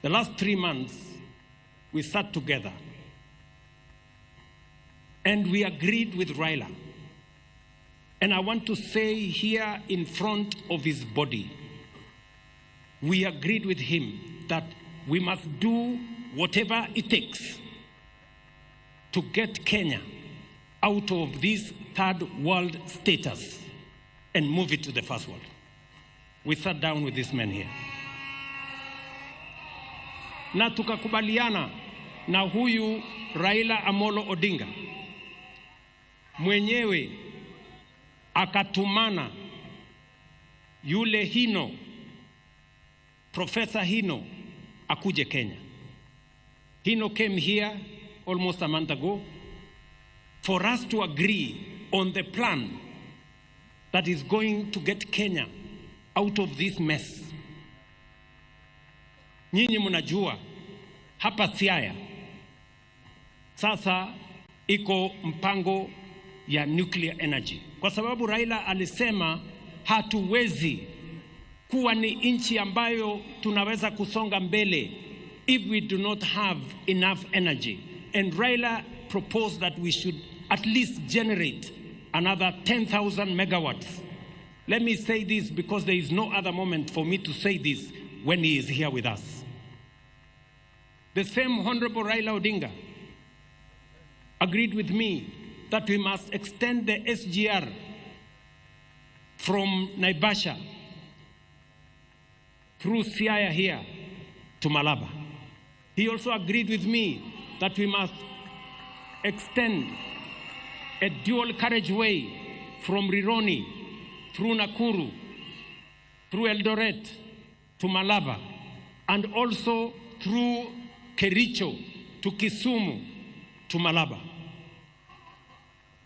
The last 3 months, we sat together and we agreed with Raila. And I want to say here in front of his body, we agreed with him that we must do whatever it takes to get Kenya out of this third world status and move it to the first world. We sat down with this man here. Na tukakubaliana na huyu Raila Amolo Odinga mwenyewe akatumana yule Hino, Professor Hino, akuje Kenya. Hino came here almost a month ago for us to agree on the plan that is going to get Kenya out of this mess. Nyinyi mnajua hapa Siaya sasa iko mpango ya nuclear energy, kwa sababu Raila alisema hatuwezi kuwa ni nchi ambayo tunaweza kusonga mbele if we do not have enough energy. And Raila proposed that we should at least generate another 10,000 megawatts. Let me say this because there is no other moment for me to say this when he is here with us. The same Honorable Raila Odinga agreed with me that we must extend the SGR from Naivasha through Siaya here to Malaba. He also agreed with me that we must extend a dual carriageway from Rironi through Nakuru, through Eldoret to Malaba, and also through Kericho to Kisumu to Malaba.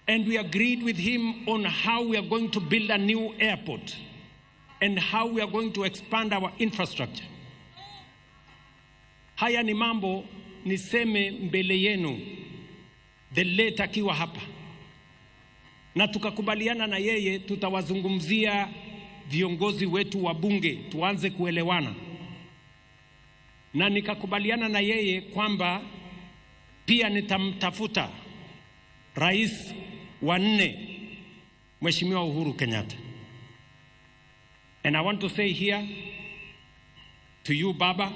And we agreed with him on how we are going to build a new airport and how we are going to expand our infrastructure. Haya ni mambo niseme mbele yenu, the late akiwa hapa. Na tukakubaliana na yeye tutawazungumzia viongozi wetu wa bunge tuanze kuelewana. Na nikakubaliana na yeye kwamba pia nitamtafuta rais wa 4 Mheshimiwa Uhuru Kenyatta. And I want to say here to you, Baba,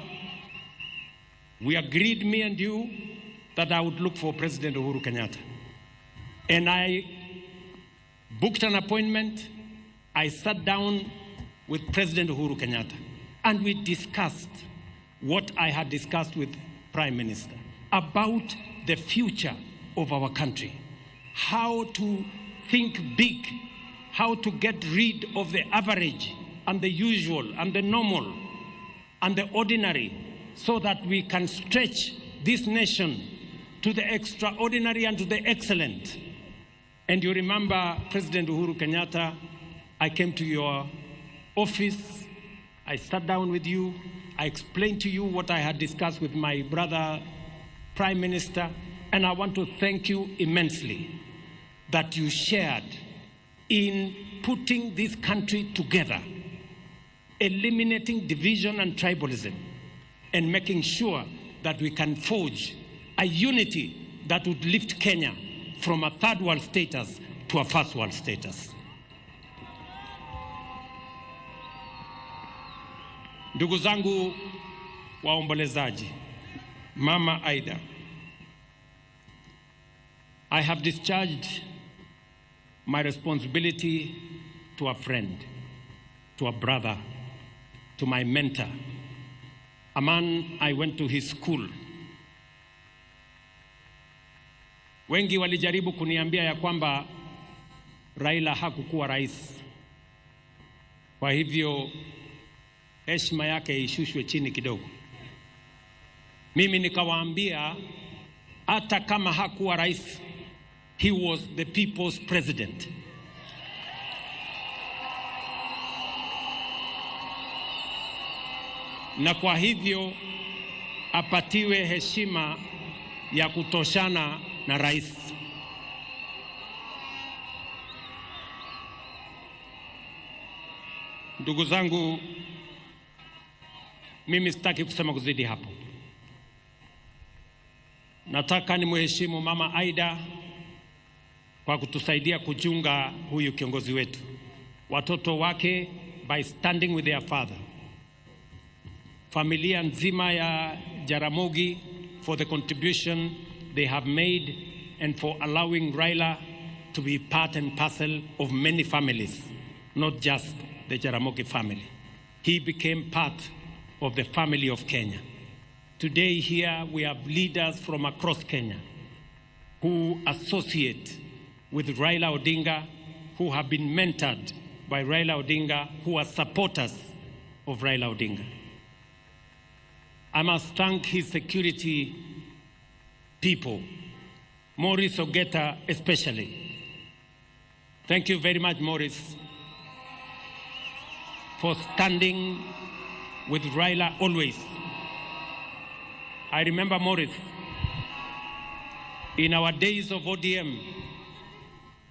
we agreed, me and you, that I would look for President Uhuru Kenyatta. And I booked an appointment. I sat down with President Uhuru Kenyatta and we discussed what I had discussed with Prime Minister about the future of our country. how to think big, how to get rid of the average and the usual and the normal and the ordinary, so that we can stretch this nation to the extraordinary and to the excellent. And you remember President Uhuru Kenyatta, I came to your office, I sat down with you, I explained to you what I had discussed with my brother, Prime Minister, and I want to thank you immensely that you shared in putting this country together, eliminating division and tribalism, and making sure that we can forge a unity that would lift Kenya from a third world status to a first world status. Ndugu zangu waombolezaji, Mama Aida, I have discharged my responsibility to a friend, to a brother, to my mentor, a man I went to his school. Wengi walijaribu kuniambia ya kwamba Raila hakukuwa rais, kwa hivyo heshima yake ishushwe chini kidogo. Mimi nikawaambia hata kama hakuwa rais, he was the people's president. Na kwa hivyo apatiwe heshima ya kutoshana na rais. Ndugu zangu, mimi sitaki kusema kuzidi hapo. Nataka nimheshimu Mama Aida kwa kutusaidia kuchunga huyu kiongozi wetu, watoto wake by standing with their father, familia nzima ya Jaramogi for the contribution they have made and for allowing Raila to be part and parcel of many families, not just the Jaramogi family. He became part of the family of Kenya. Today here we have leaders from across Kenya who associate with Raila Odinga, who have been mentored by Raila Odinga, who are supporters of Raila Odinga. I must thank his security people, Maurice Ogeta especially. Thank you very much, Maurice, for standing with Raila always. I remember Maurice, in our days of ODM,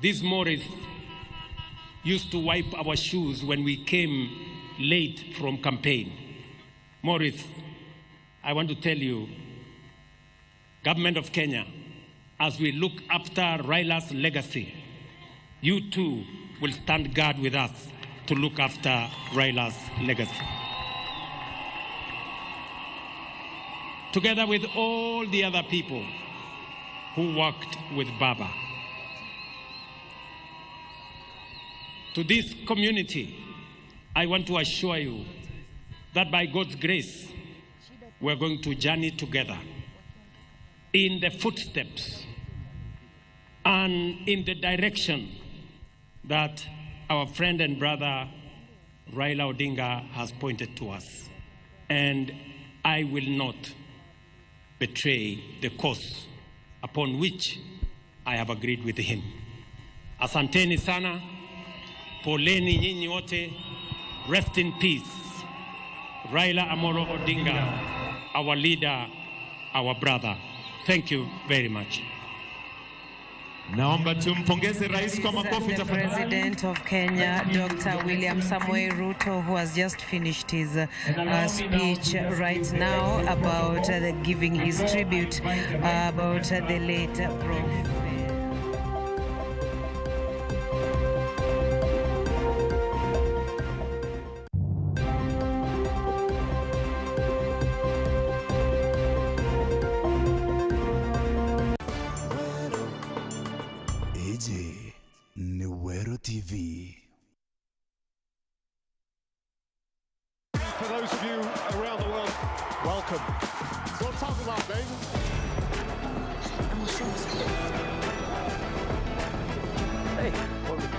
this Maurice used to wipe our shoes when we came late from campaign. Maurice, I want to tell you, Government of Kenya, as we look after Raila's legacy, you too will stand guard with us to look after Raila's legacy. Together with all the other people who worked with Baba. To this community, I want to assure you that by God's grace, we're going to journey together in the footsteps and in the direction that our friend and brother Raila Odinga has pointed to us. And I will not betray the course upon which I have agreed with him. Asanteni sana, poleni nyinyi wote, rest in peace. Raila Amolo Odinga, our leader, our brother. Thank you very much. Naomba tumpongeze rais kwa makofi tafadhali. The President of Kenya, Dr. William Samoei Ruto, who has just finished his speech right now about giving his tribute about the late Prof. TV. For those of you around the world, welcome. Don't talk about, baby.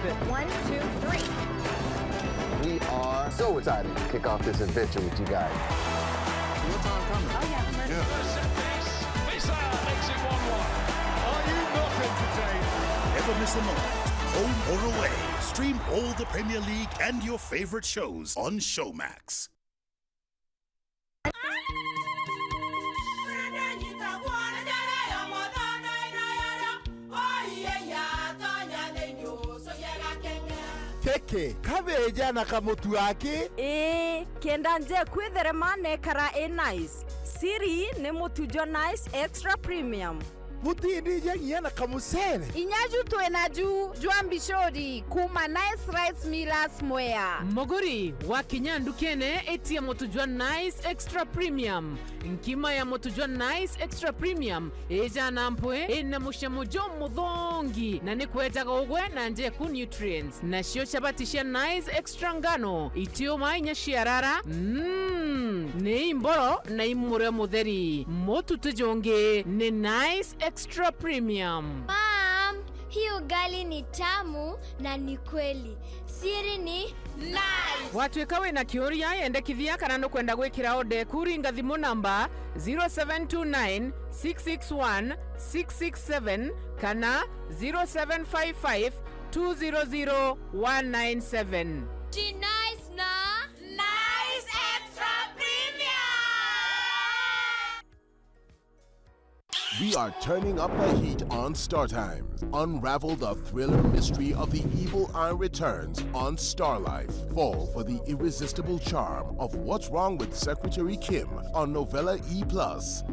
it. 1, 2, 3. We are so excited to kick off this adventure with you guys. Your time coming. Oh, yeah. Visa makes it 1-1. Are you not entertained? Never miss a moment. Home or away. Stream all the Premier League and your favorite shows on Showmax. Keke, kabeja na kamutu wake? Kenda nje kwitherema nekara nice. Siri ni mutujo nice extra premium. Mutindi jangia na kamusere. Inyaju tuenaju juambishori kuma nice rice millers mwea. Moguri wa kinyandu kene eti ya motujua nice extra premium. Nkima ya motujua nice extra premium eja nampwe ena mushamojo mudhongi na nikweta kogwe na nje ku nutrients na shio chabatisha nice extra ngano itio mainya shiarara ne imboro na imure mutheri motu tujonge ne nice extra premium. Mom, hii ugali ni tamu na ni kweli. Siri ni nice. Watu ikawe na kioria yende kithia kana no kwenda gwikira ode kuringa thimu namba 0729 661 667 kana 0755 200 197. Ji nice na nice extra premium. We are turning up the heat on Star Times. Unravel the thriller mystery of the evil eye returns on Star Life. Fall for the irresistible charm of What's Wrong with Secretary Kim on Novella E+.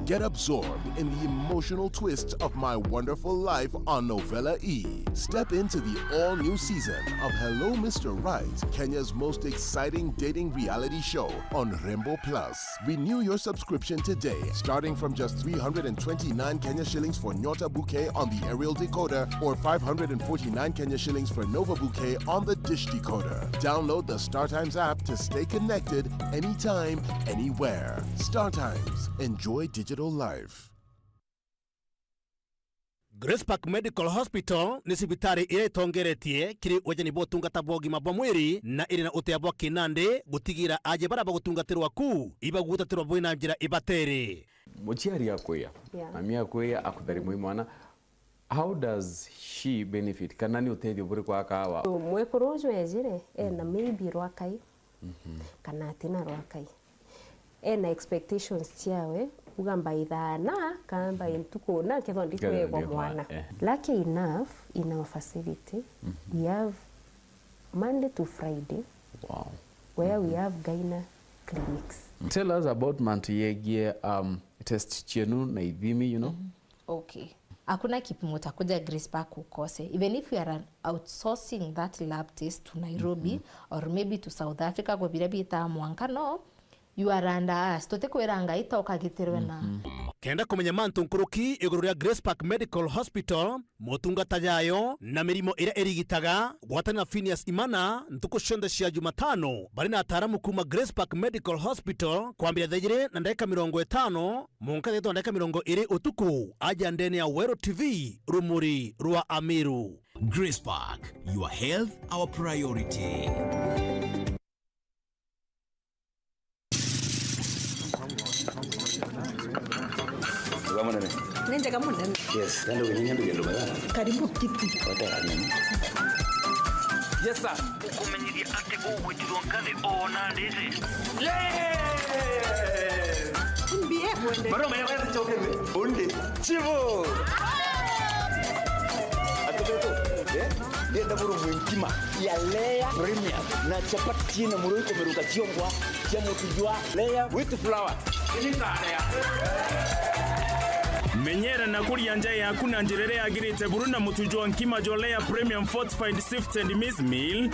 Get absorbed in the emotional twist of My Wonderful Life on Novella E. Step into the all-new season of Hello Mr. Right, Kenya's most exciting dating reality show on Rembo Plus. Renew your subscription today, starting from just 329 Kenya shillings for Nyota Bouquet on the aerial decoder or 549 Kenya shillings for Nova Bouquet on the dish decoder. Download the Star Times app to stay connected anytime, anywhere. Star Times. Enjoy digital life. Grace Park Medical Hospital ni sibitari iretongeretie kiri wajani botungata bogima bwa mwiri na iri na uteabwa kinande gutigira aje baraba gutungatirwa ku iba gutatirwa bwina njira ibatere muchiari yakoya ami yakoya akuthari mwana. How does she benefit? Kanani uteithio buri kwa kawa mwekorojo ejire na maybe rwakai kana tina rwakai na expectations ciawe ugamba ithana kamba intuko na kethondi kwego mwana. Lucky enough in our facility we have Monday to Friday where we have gyna clinics. Tell us about Mantuyegie test chenu na ithimi, you know. Okay. Hakuna kipimo takuja Grace Park ukose. Even if we are outsourcing that lab test to Nairobi or maybe to South Africa kwa bila bita mwankano, you are under us. Tote kweranga ita ukagitirwe na. Kenda kumenya mantu nkuruki iguru rya Grace Park Medical Hospital motungata yayo na mirimo ira erigitaga gwatana Phineas Imana ntuko shonda cia Jumatano bari na ataramu kuma Grace Park Medical Hospital kwambira thegire na ndeka 50 munka theto ndeka 20 utuku aja ndene ya Wero TV rumuri rwa Amiru. Grace Park, your health our priority. Nende kama ndani. Yes, ndio wenyewe ndio bada. Karibu kitu. Yes sir. Ukumenyiria ate go weturonkane ona ndeze. Yeah! Mbie mwende. Baro maya wewe chokewe. Onde. Chivo. Atoto. Ndio buru mwinkima ya layer premium na chapati china muruko meruka chiongwa cha mutujua layer with flour. Ini tane ya. Menyera na kuria nje yaku na njirere agirite buruna mutujwa nkima jolea premium fortified sifted meal